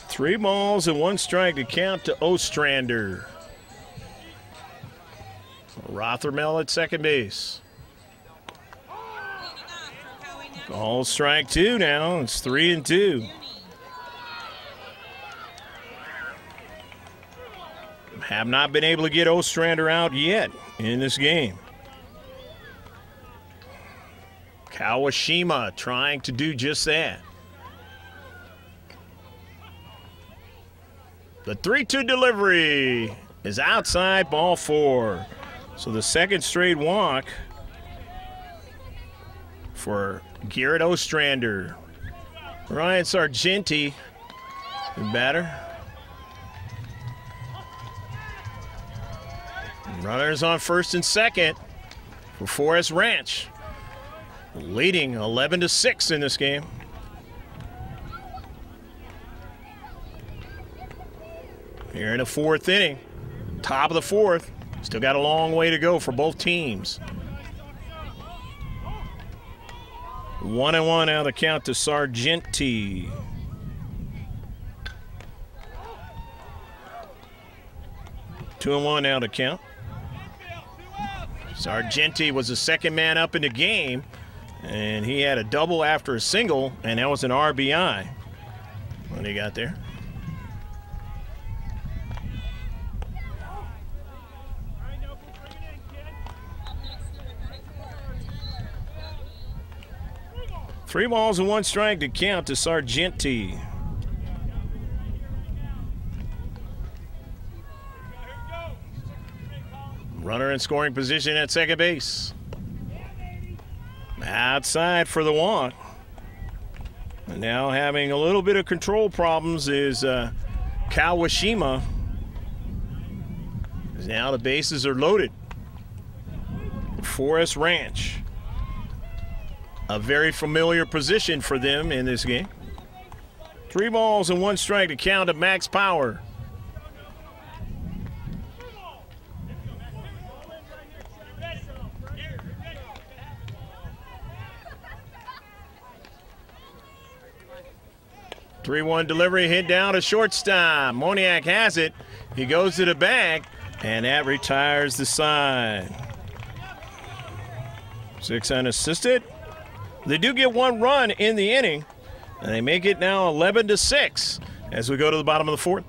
Three balls and 1 strike to count to Ostrander. Rothermel at second base. All strike 2 now. It's 3-2. Have not been able to get Ostrander out yet in this game. Kawashima trying to do just that. The 3-2 delivery is outside, ball 4. So the second straight walk for Garrett Ostrander. Ryan Sargenti, the batter. Runners on first and second for Forest Ranch, leading 11-6 in this game. Here in the 4th inning, top of the 4th. Still got a long way to go for both teams. 1-1 now the count to Sargenti. Two and one now to count. Sargenti was the second man up in the game, and he had a double after a single, and that was an RBI when he got there. Three balls and 1 strike to count to Sargenti. Runner in scoring position at second base. Outside for the walk. And now having a little bit of control problems is Kawashima. Now the bases are loaded. Forest Ranch. A very familiar position for them in this game. 3 balls and 1 strike to count to Max Power. Three-one delivery, hit down to shortstop. Moniak has it. He goes to the bag, and that retires the side. 6 unassisted. They do get 1 run in the inning, and they make it now 11-6 as we go to the bottom of the 4th.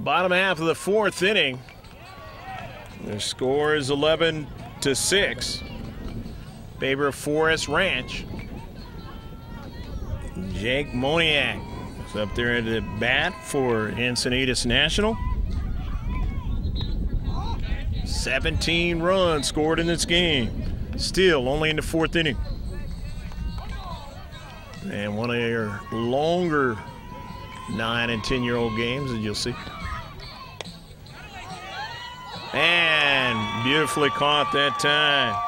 Bottom half of the 4th inning. The score is 11-6. Favor of Forest Ranch. Jake Moniak is up there at the bat for Encinitas National. 17 runs scored in this game. Still only in the 4th inning. And one of your longer 9- and 10-year-old games, as you'll see. And beautifully caught that time.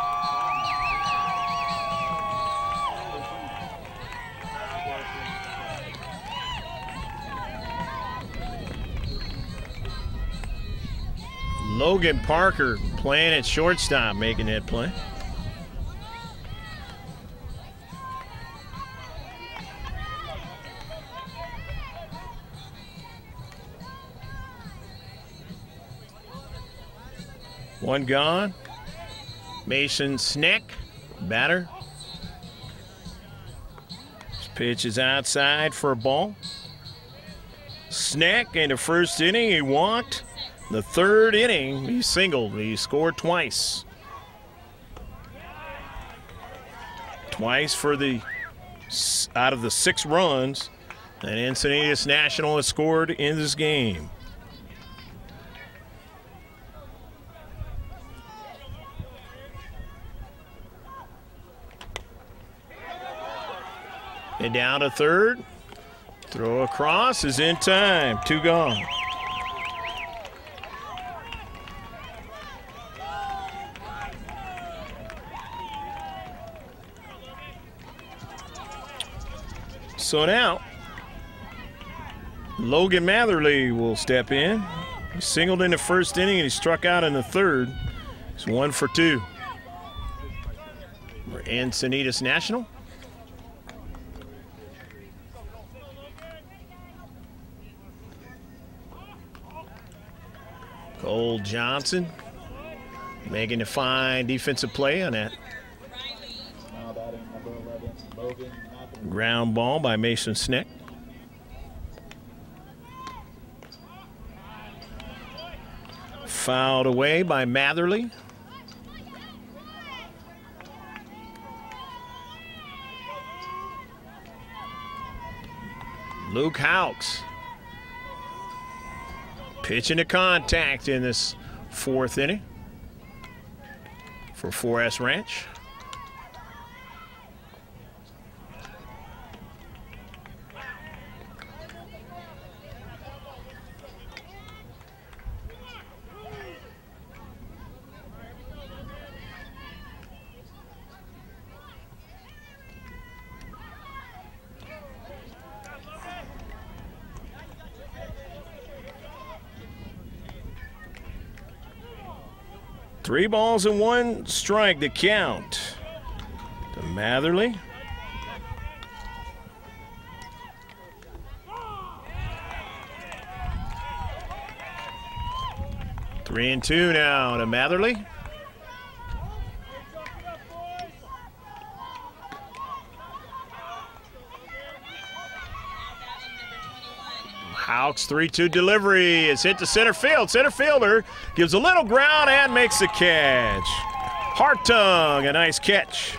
Logan Parker playing at shortstop, making that play. One gone. Mason Sneck, batter. This pitch is outside for a ball. Sneck in the 1st inning, he walked. The 3rd inning, he singled. He scored twice. Twice for out of the 6 runs that Encinitas National has scored in this game. And down to 3rd. Throw across is in time. 2 gone. So now, Logan Matherly will step in. He singled in the 1st inning and he struck out in the 3rd. He's 1 for 2. For Encinitas National. Cole Johnson making a fine defensive play on that. Now batting number 11, Logan Matherly. Ground ball by Mason Sneck. Fouled away by Matherly. Luke Hawks pitching to contact in this 4th inning for 4S Ranch. Three balls and 1 strike to count to Matherly. Three and 2 now to Matherly. Hawks 3-2 delivery. It's hit to center field. Center fielder gives a little ground and makes the catch. Hartung, a nice catch.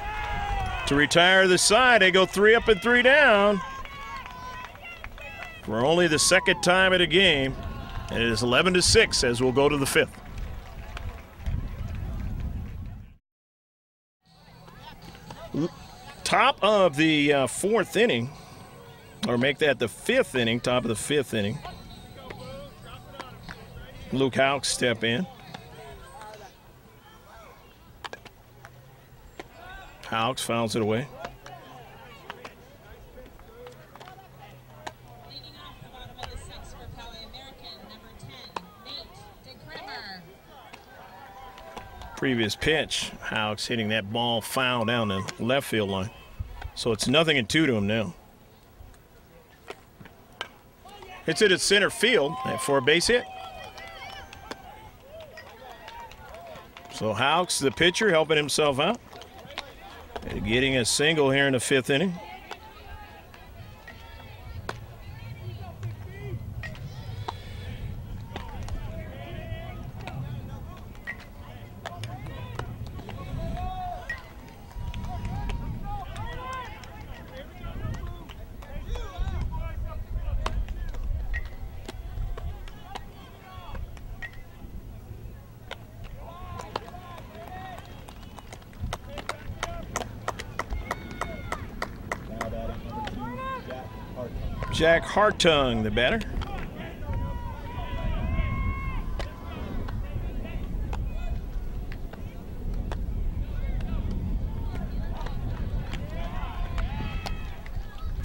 To retire the side, they go 3 up and 3 down for only the 2nd time of the game. And it is 11-6 as we'll go to the 5th. Top of the 4th inning. Or make that the 5th inning, top of the 5th inning. Luke Hawks step in. Hawks fouls it away. Leading off the bottom of the 6th for Poway American, number 10, Nate DeCrimmer. Previous pitch, Hawks hitting that ball foul down the left field line. So it's 0-2 to him now. Hits it at center field for a base hit. So Hawks, the pitcher, helping himself out. And getting a single here in the 5th inning. Jack Hartung, the batter.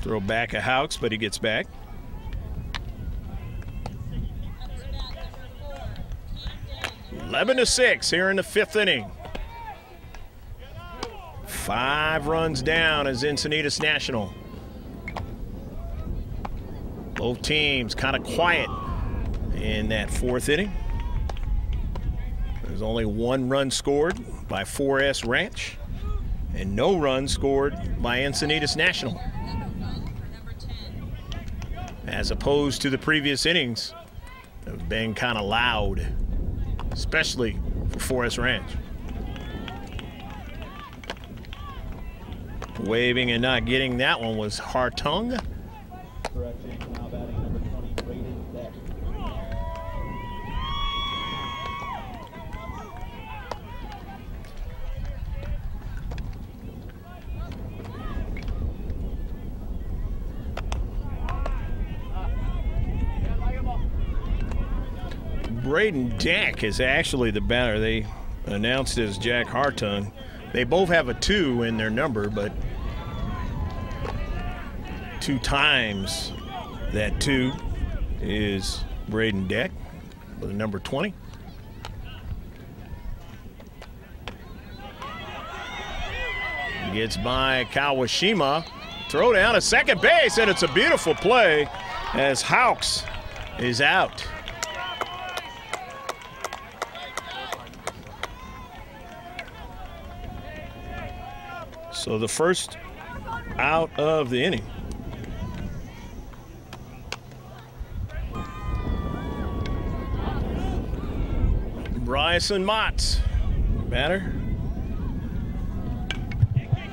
Throw back a Hawks, but he gets back. 11-6 here in the 5th inning. 5 runs down as Encinitas National. Both teams kind of quiet in that 4th inning. There's only 1 run scored by 4S Ranch and no run scored by Encinitas National. As opposed to the previous innings, have been kind of loud, especially for 4S Ranch. Waving and not getting that one was Hartung. Correction, now batting number 20, Braden Deck. Braden Deck is actually the batter. They announced as Jack Hartung. They both have a 2 in their number, but 2 times that 2 is Braden Deck with number 20. He gets by Kawashima. Throw down to second base, and it's a beautiful play as Hawks is out. So the first out of the inning. Bryson Motts, batter.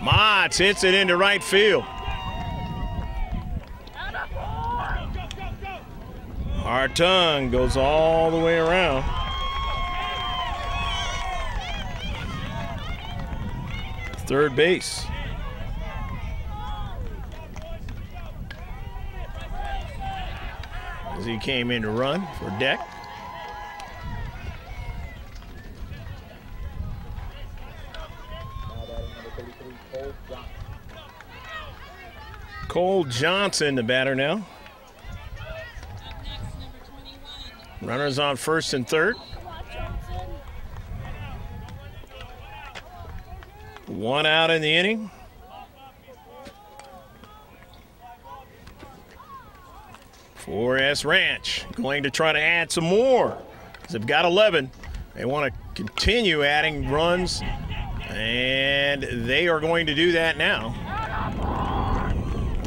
Motts hits it into right field. Hartung goes all the way around. Third base. As he came in to run for Deck. Cole Johnson, the batter now. Runners on first and third. 1 out in the inning. For 4S Ranch going to try to add some more. They've got 11. They want to continue adding runs, and they are going to do that now.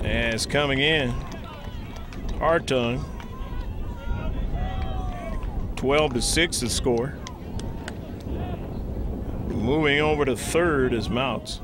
As coming in, Hartung, 12-6 the score. Moving over to third is Mounts.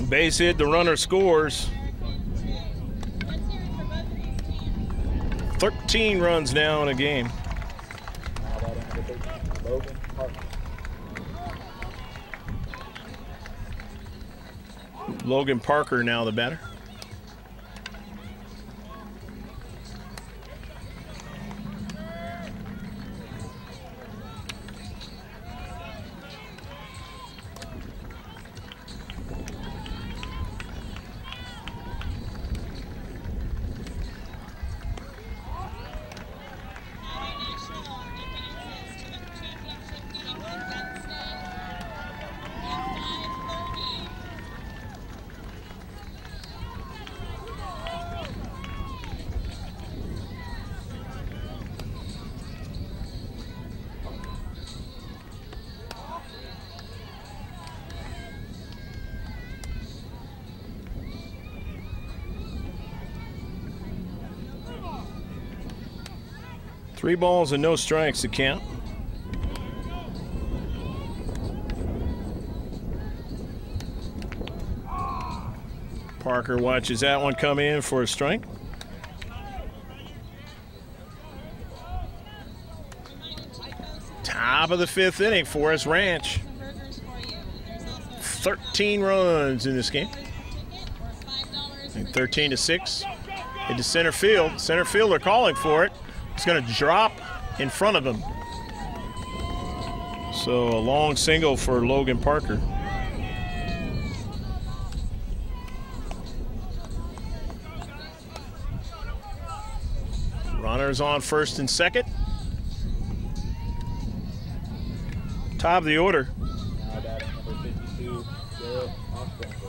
Base hit, the runner scores. 13 runs now in a game. Logan Parker now the batter. 3 balls and no strikes to count. Parker watches that one come in for a strike. Top of the 5th inning, Forest Ranch. 13 runs in this game. And 13-6. Into center field. Center fielder calling for it. It's going to drop in front of him. So a long single for Logan Parker. Runners on first and second. Top of the order. Now batting number 52, Garrett Ostrander.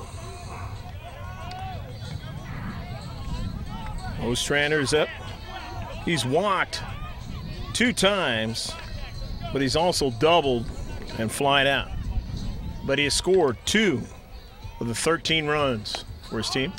Ostrander's up. He's walked 2 times, but he's also doubled and flied out. But he has scored 2 of the 13 runs for his team.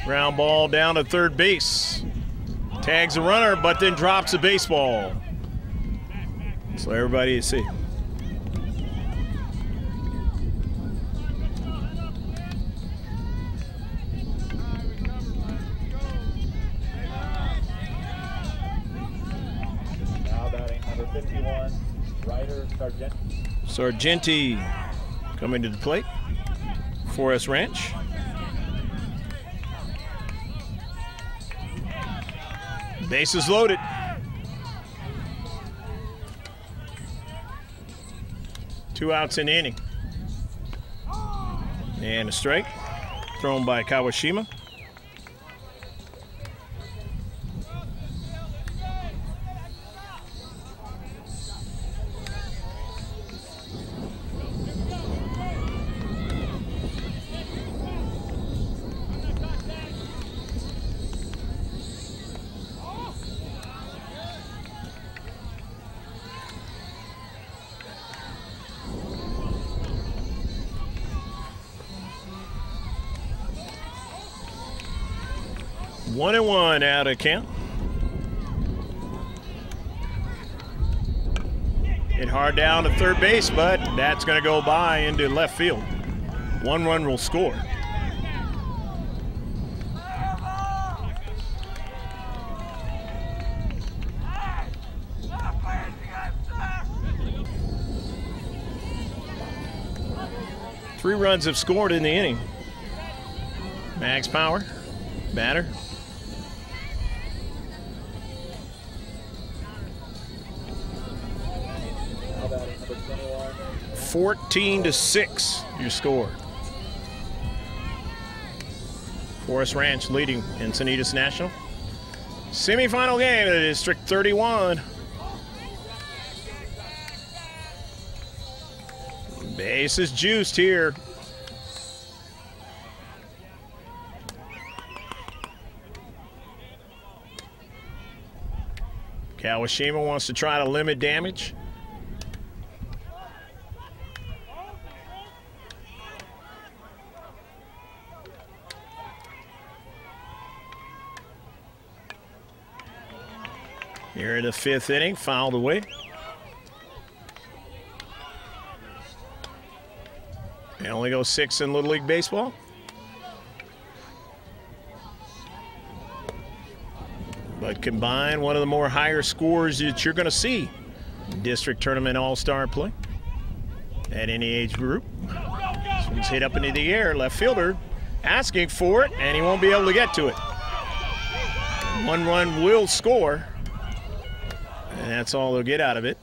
Ground ball down to third base. Tags a runner, but then drops a baseball. So everybody to see. Now batting number 51, Ryder Sargenti. Sargenti coming to the plate. Forest Ranch. Bases loaded. Two outs in the inning. And a strike thrown by Kawashima. One and one out of count. Hit hard down to third base, but that's going to go by into left field. 1 run will score. Three runs have scored in the inning. Max Power, batter. 14-6, your score. Forest Ranch leading Encinitas National. Semifinal game at District 31. Base is juiced here. Kawashima wants to try to limit damage. Here in the 5th inning, fouled away. They only go 6 in Little League Baseball. But combined, one of the more higher scores that you're going to see. District Tournament All-Star play at any age group. So he's hit up into the air. Left fielder asking for it, and he won't be able to get to it. 1 run will score. And that's all they'll get out of it.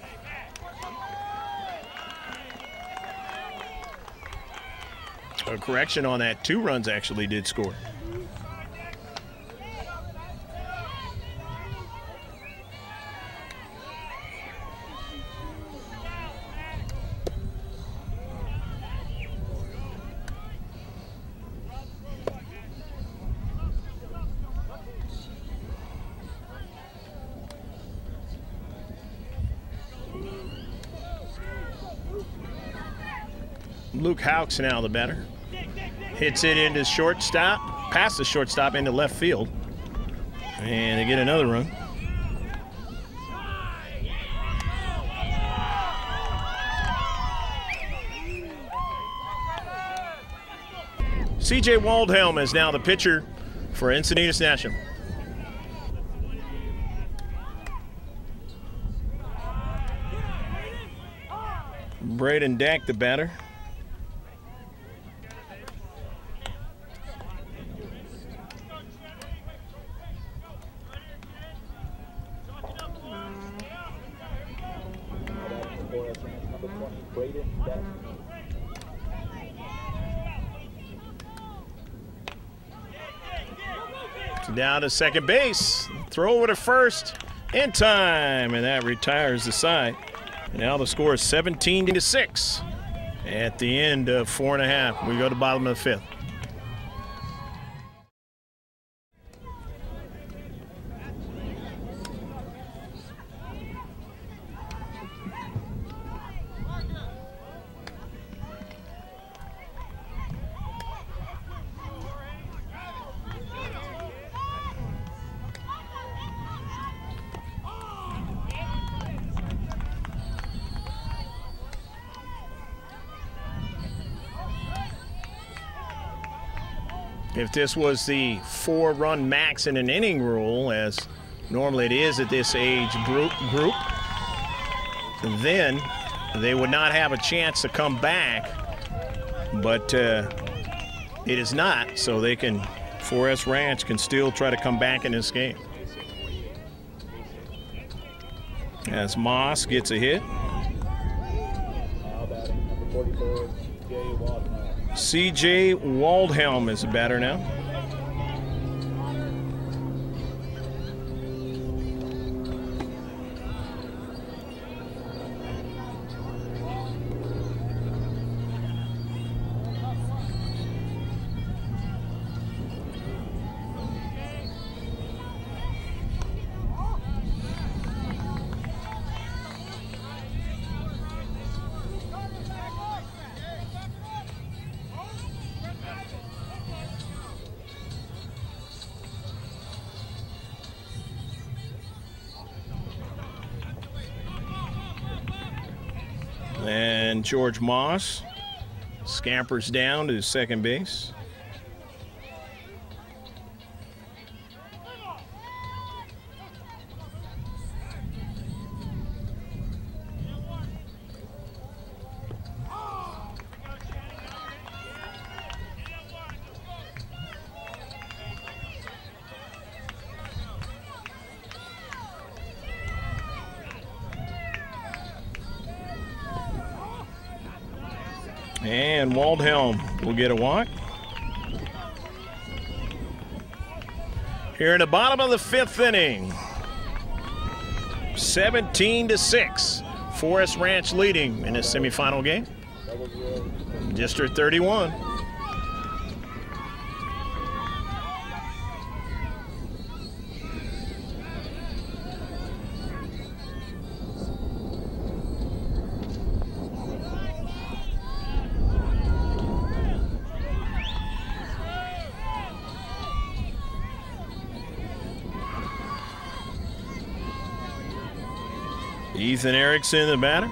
A correction on that. 2 runs actually did score. Luke Houks now the batter. Hits it into shortstop, past the shortstop into left field. And they get another run. C.J. Waldhelm is now the pitcher for Encinitas National. Braden Dack the batter. Down to second base. Throw over to first in time, and that retires the side. And now the score is 17-6 at the end of 4.5. We go to the bottom of the 5th. If this was the 4-run max in an inning rule, as normally it is at this age group, then they would not have a chance to come back. But it is not, so they can, 4S Ranch can still try to come back in this game. As Moss gets a hit. Now batting number 44, C.J. Waldhelm. C.J. Waldhelm is the batter now. And George Moss scampers down to second base. And Waldhelm will get a walk. Here in the bottom of the 5th inning, 17-6. 4S Ranch leading in this semifinal game. District 31. Ethan Erickson, the batter.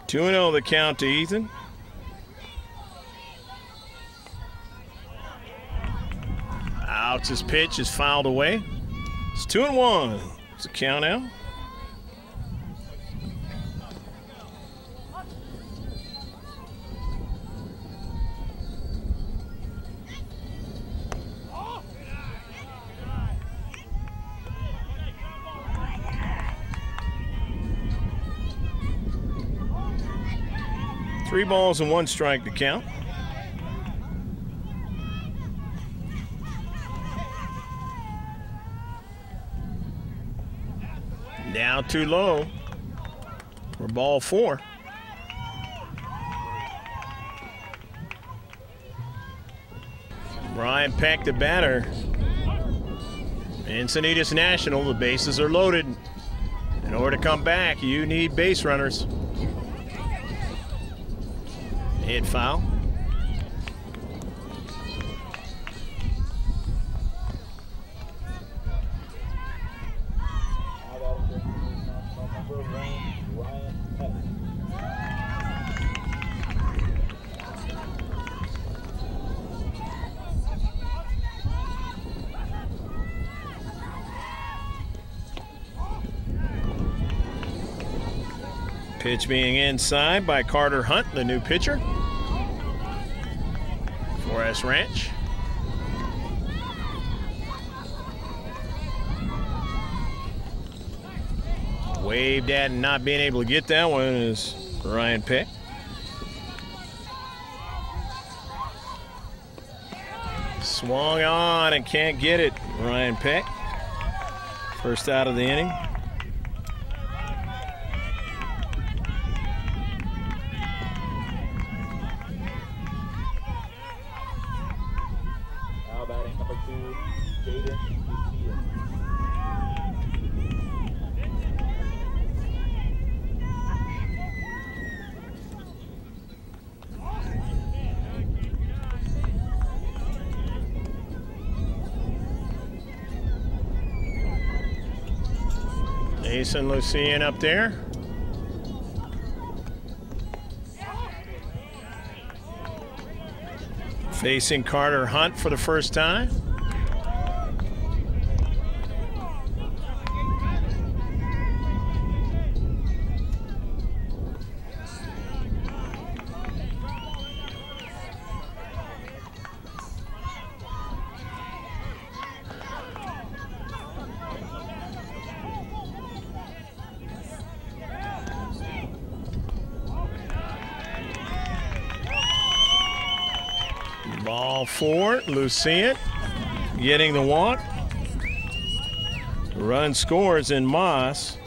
Two 2-0 the count to Ethan. Outs' pitch is fouled away. It's 2-1. It's a count out. 3 balls and 1 strike to count. Now too low for ball 4. Ryan Peck, the batter. Encinitas National, the bases are loaded. In order to come back, you need base runners. Hit foul. Pitch being inside by Carter Hunt, the new pitcher for S Ranch. Waved at and not being able to get that one is Ryan Peck. Swung on and can't get it, Ryan Peck. First out of the inning. Jason Lucien up there. Facing Carter Hunt for the first time. Ball 4, Lucien getting the walk. Run scores in Moss.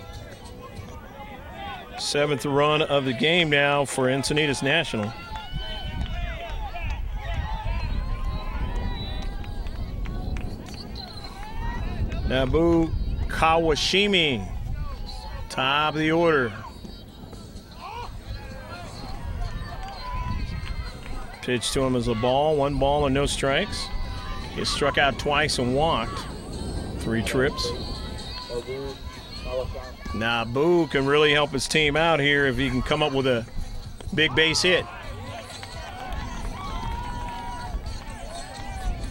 7th run of the game now for Encinitas National. Nabu Kawashimi, top of the order. Pitch to him as a ball, 1 ball and no strikes. He struck out twice and walked 3 trips. Nabu can really help his team out here if he can come up with a big base hit.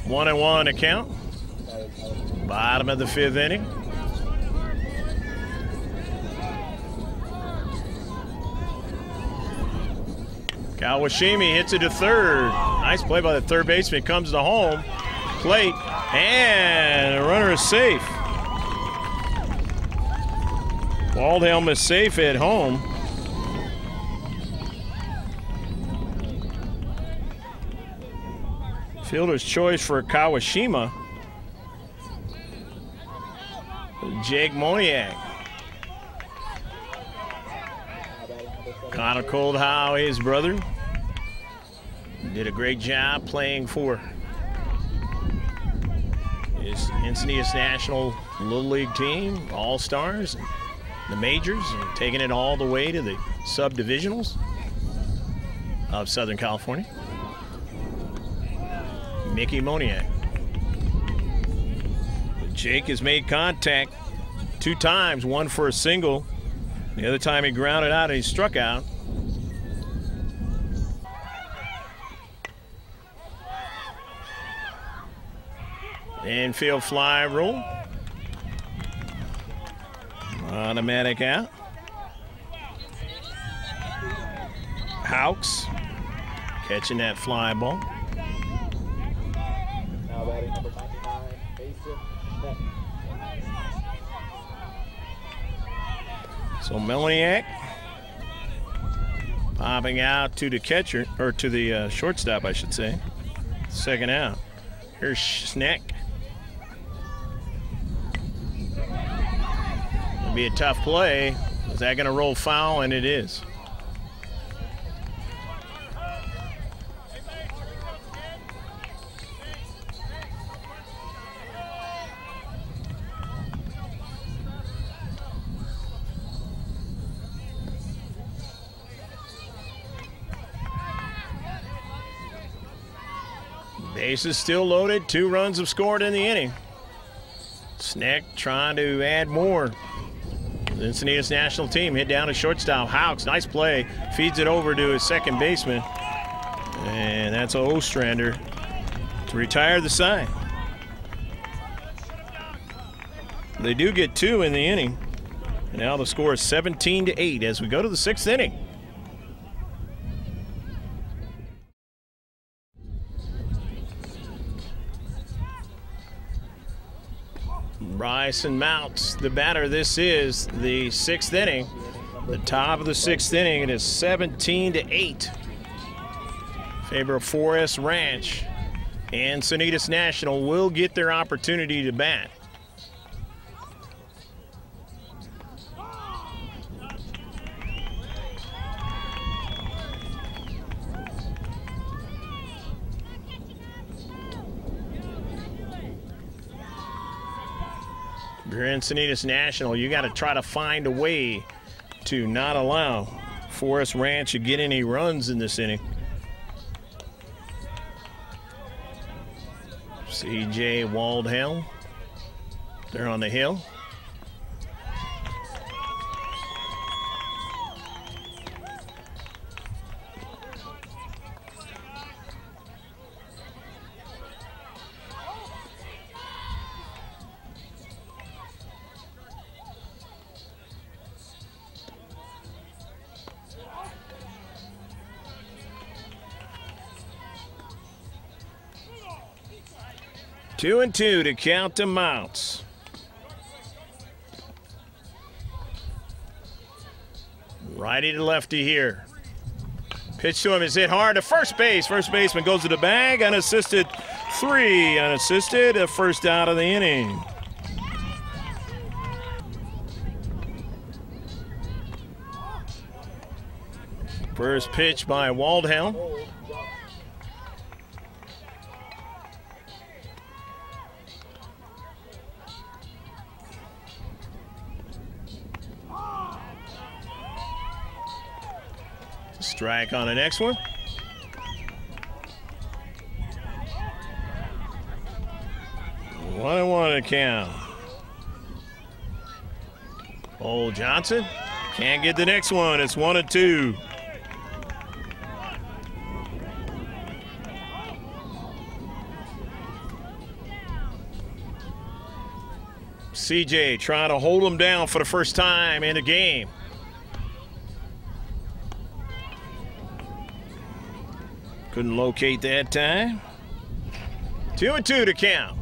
1-1 to count. Bottom of the 5th inning. Kawashimi hits it to third. Nice play by the third baseman. Comes to home plate, and the runner is safe. Waldhelm is safe at home. Fielder's choice for Kawashima. Jake Moniak. Connor Coldhow, his brother, did a great job playing for his Encinitas National Little League team, All-Stars, the majors, and taking it all the way to the sub-divisionals of Southern California. Mickey Moniak. Jake has made contact 2 times, one for a single. The other time he grounded out and he struck out. Infield fly rule. Automatic out. Hawks catching that fly ball. Now batting number 99, Mason Beck. So Melaniak Popping out to the catcher, or to the shortstop, I should say. Second out. Here's Schneck. It'll be a tough play. Is that going to roll foul? And it is. Bases still loaded. 2 runs have scored in the inning. Schneck trying to add more. The Encinitas national team hit down to shortstop. Houks, nice play. Feeds it over to his second baseman. And that's a Ostrander to retire the side. They do get 2 in the inning. And now the score is 17-8 as we go to the 6th inning. Bryson mounts the batter. This is the 6th inning. The top of the 6th inning. It is 17-8. Favor of 4S Ranch. And Encinitas National will get their opportunity to bat. If you're Encinitas National, you got to try to find a way to not allow Forest Ranch to get any runs in this inning. CJ Waldhelm, they're on the hill. Two and two to count to Mounts. Righty to lefty here. Pitch to him is hit hard to first base. First baseman goes to the bag. Unassisted, 3 unassisted. A first out of the inning. First pitch by Waldhelm. Strike on the next one. One and one to count. Old Johnson can't get the next one. It's 1 and 2. CJ trying to hold him down for the first time in the game. Couldn't locate that time. 2 and 2 to count.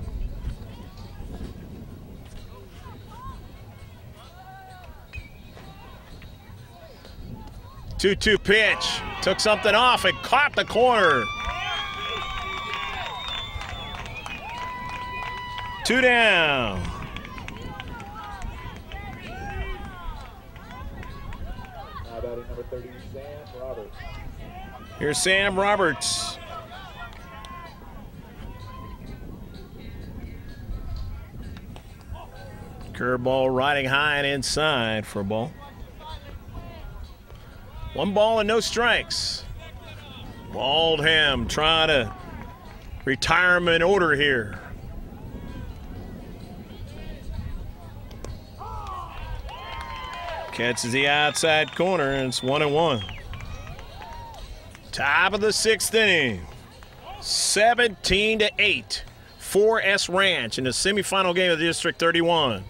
Two pitch. Took something off and caught the corner. 2 down. Now batting number 30, Sam Roberts. Here's Sam Roberts. Curveball riding high and inside for a ball. 1 ball and no strikes. Waldhelm trying to retire him in order here. Catches the outside corner and it's 1 and 1. Top of the 6th inning, 17-8, 4S Ranch in the semifinal game of the District 31.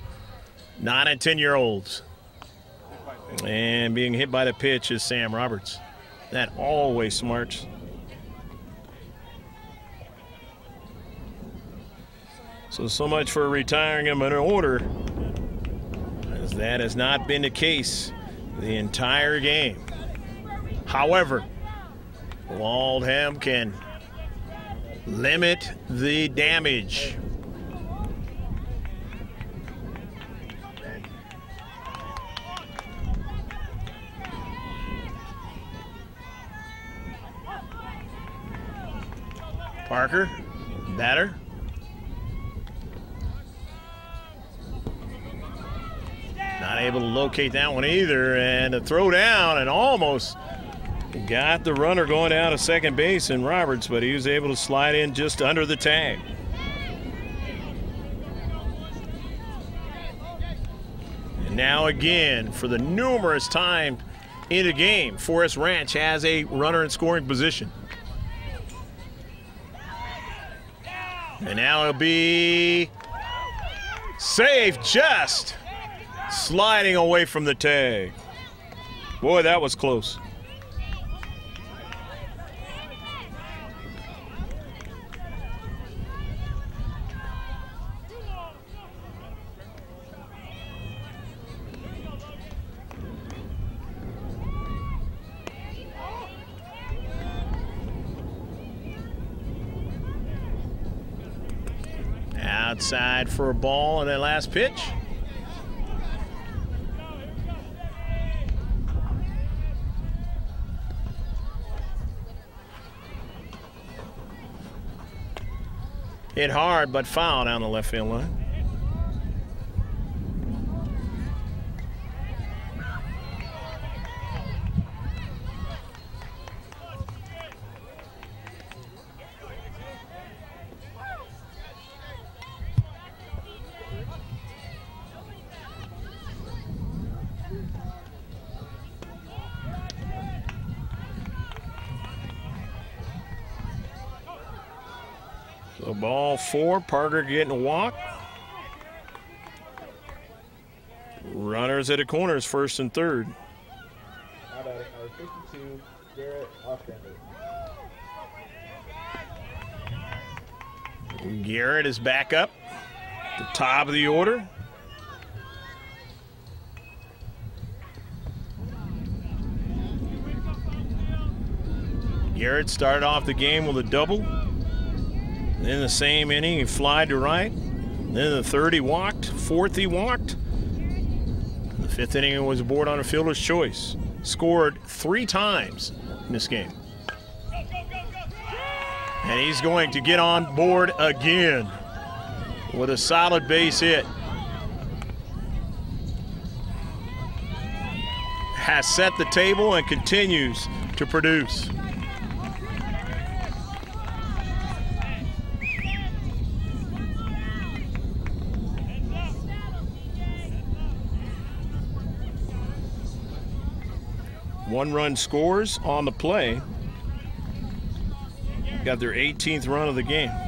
9 and 10-year-olds. And being hit by the pitch is Sam Roberts. That always smarts. So much for retiring him in order, as that has not been the case the entire game. However, Waldham can limit the damage. Parker, batter. Not able to locate that one either, and a throw down, and almost got the runner going down to second base in Roberts, but he was able to slide in just under the tag. And now again, for the numerous time in the game, Forest Ranch has a runner in scoring position. And now it'll be safe, just sliding away from the tag. Boy, that was close. Outside for a ball on that last pitch. Hit hard, but foul down the left field line. So ball 4, Parker getting a walk. Runners at the corners, first and third. Now batting number 52, Garrett Ostrander. Garrett is back up, the top of the order. Garrett started off the game with a double. In the same inning, he flied to right. Then in the third, he walked. Fourth, he walked. In the fifth inning, he was aboard on a fielder's choice. Scored 3 times in this game. And he's going to get on board again with a solid base hit. Has set the table and continues to produce. One-run scores on the play. Got their 18th run of the game. Now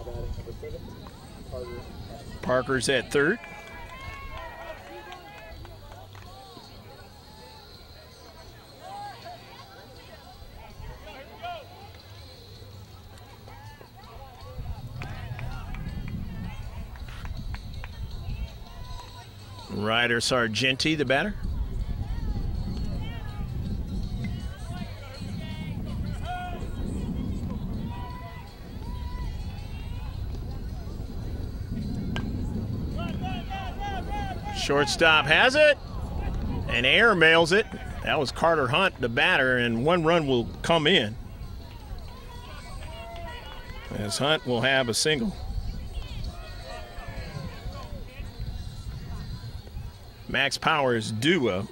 batting number 7, Parker. Parker's at third. Ryder Sargenti, the batter. Shortstop has it, and air mails it. That was Carter Hunt, the batter, and 1 run will come in, as Hunt will have a single. Max Powers duo.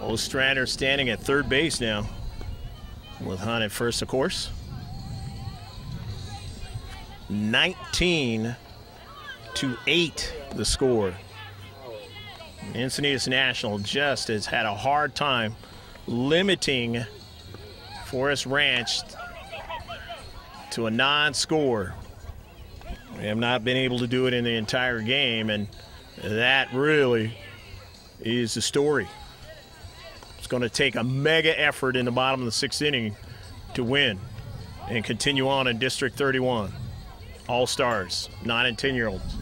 Ostrander standing at third base now, with Hunt at first, of course. 19-8 the score. Encinitas National just has had a hard time limiting Forest Ranch to a non-score. We have not been able to do it in the entire game, and that really is the story. It's going to take a mega effort in the bottom of the 6th inning to win and continue on in District 31. All-Stars, 9 and 10-year-olds.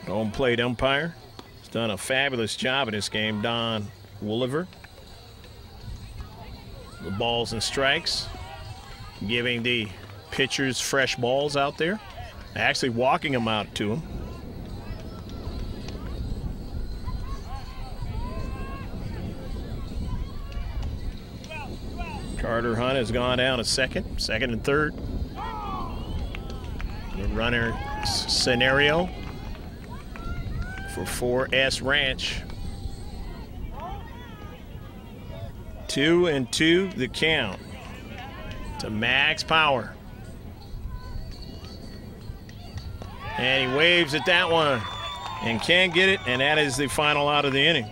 Home plate umpire has done a fabulous job in this game, Don Wooliver. The balls and strikes, giving the pitchers fresh balls out there, actually walking them out to them. Carter Hunt has gone down to second and third. The runner scenario for 4S Ranch. 2-2 the count to Max Power. And he waves at that one and can't get it, and that is the final out of the inning.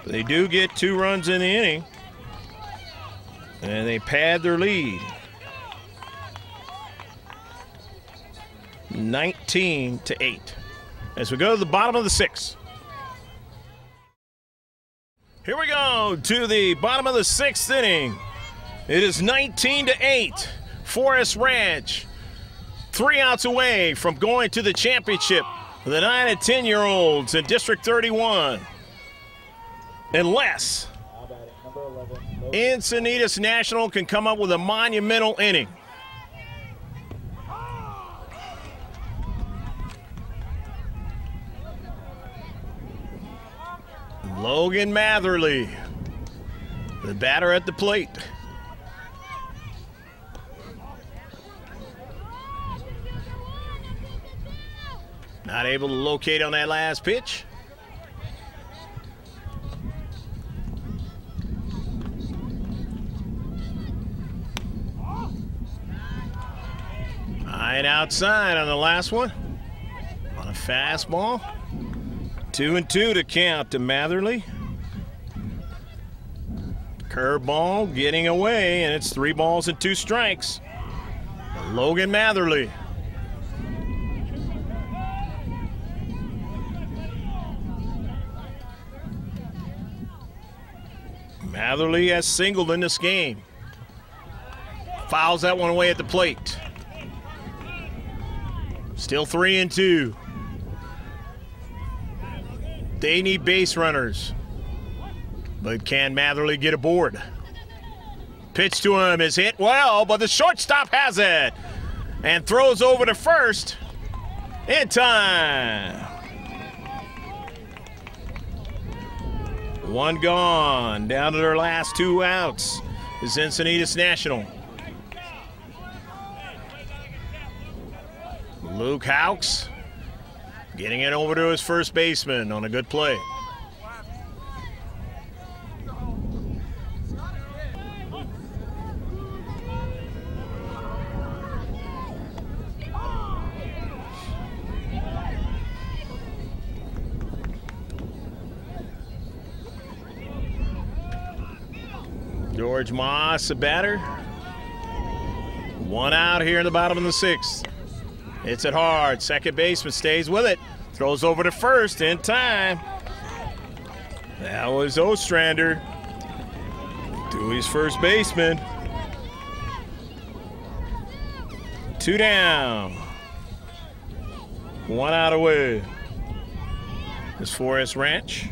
They do get 2 runs in the inning, and they pad their lead. 19-8. As we go to the bottom of the 6th. Here we go to the bottom of the 6th inning. It is 19-8. 4S Ranch 3 outs away from going to the championship. The 9 and 10-year-olds in District 31. Unless Encinitas National can come up with a monumental inning. Logan Matherly, the batter at the plate. Not able to locate on that last pitch. High and outside on the last one. On a fastball. 2-2 to count to Matherly. Curveball getting away, and it's 3 balls and 2 strikes. Logan Matherly. Matherly has singled in this game. Fouls that one away at the plate. Still 3-2. They need base runners. But can Matherly get aboard? Pitch to him is hit well, but the shortstop has it. And throws over to first in time. 1 gone. Down to their last 2 outs is Encinitas National. Luke Hawks getting it over to his first baseman on a good play. George Moss, a batter. 1 out here in the bottom of the 6th. Hits it hard. Second baseman stays with it. Throws over to first in time. That was Ostrander to his first baseman. 2 down. 1 out away. This 4S Ranch.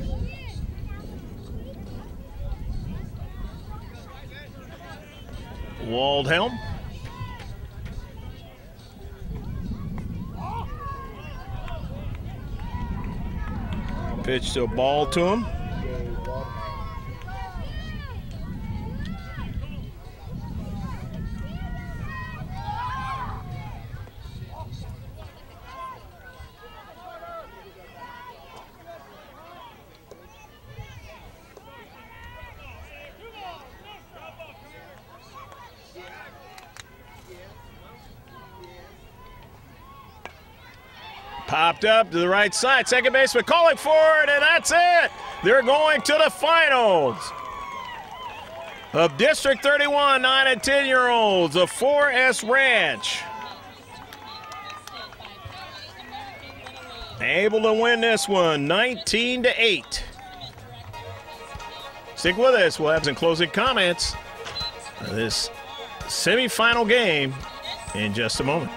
Waldhelm. Pitch to a ball to him. Popped up to the right side. Second baseman calling for it, and that's it. They're going to the finals of District 31 9 and 10-year-olds of 4S Ranch. able to win this one, 19-8. Stick with us. We'll have some closing comments of this semifinal game in just a moment.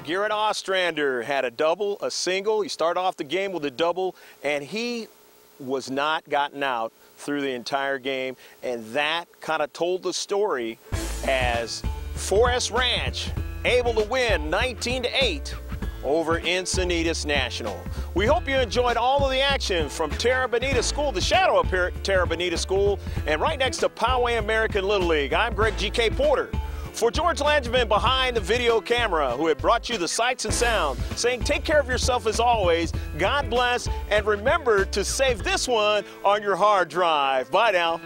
Garrett Ostrander had a double, a single. He started off the game with a double, and he was not gotten out through the entire game, and that kind of told the story as Forest Ranch able to win 19-8 over Encinitas National. We hope you enjoyed all of the action from Terra Bonita School, the shadow up here at Terra Bonita School, and right next to Poway American Little League. I'm Greg G.K. Porter. For George Langevin behind the video camera, who had brought you the sights and sound, saying take care of yourself as always, God bless, and remember to save this one on your hard drive. Bye now.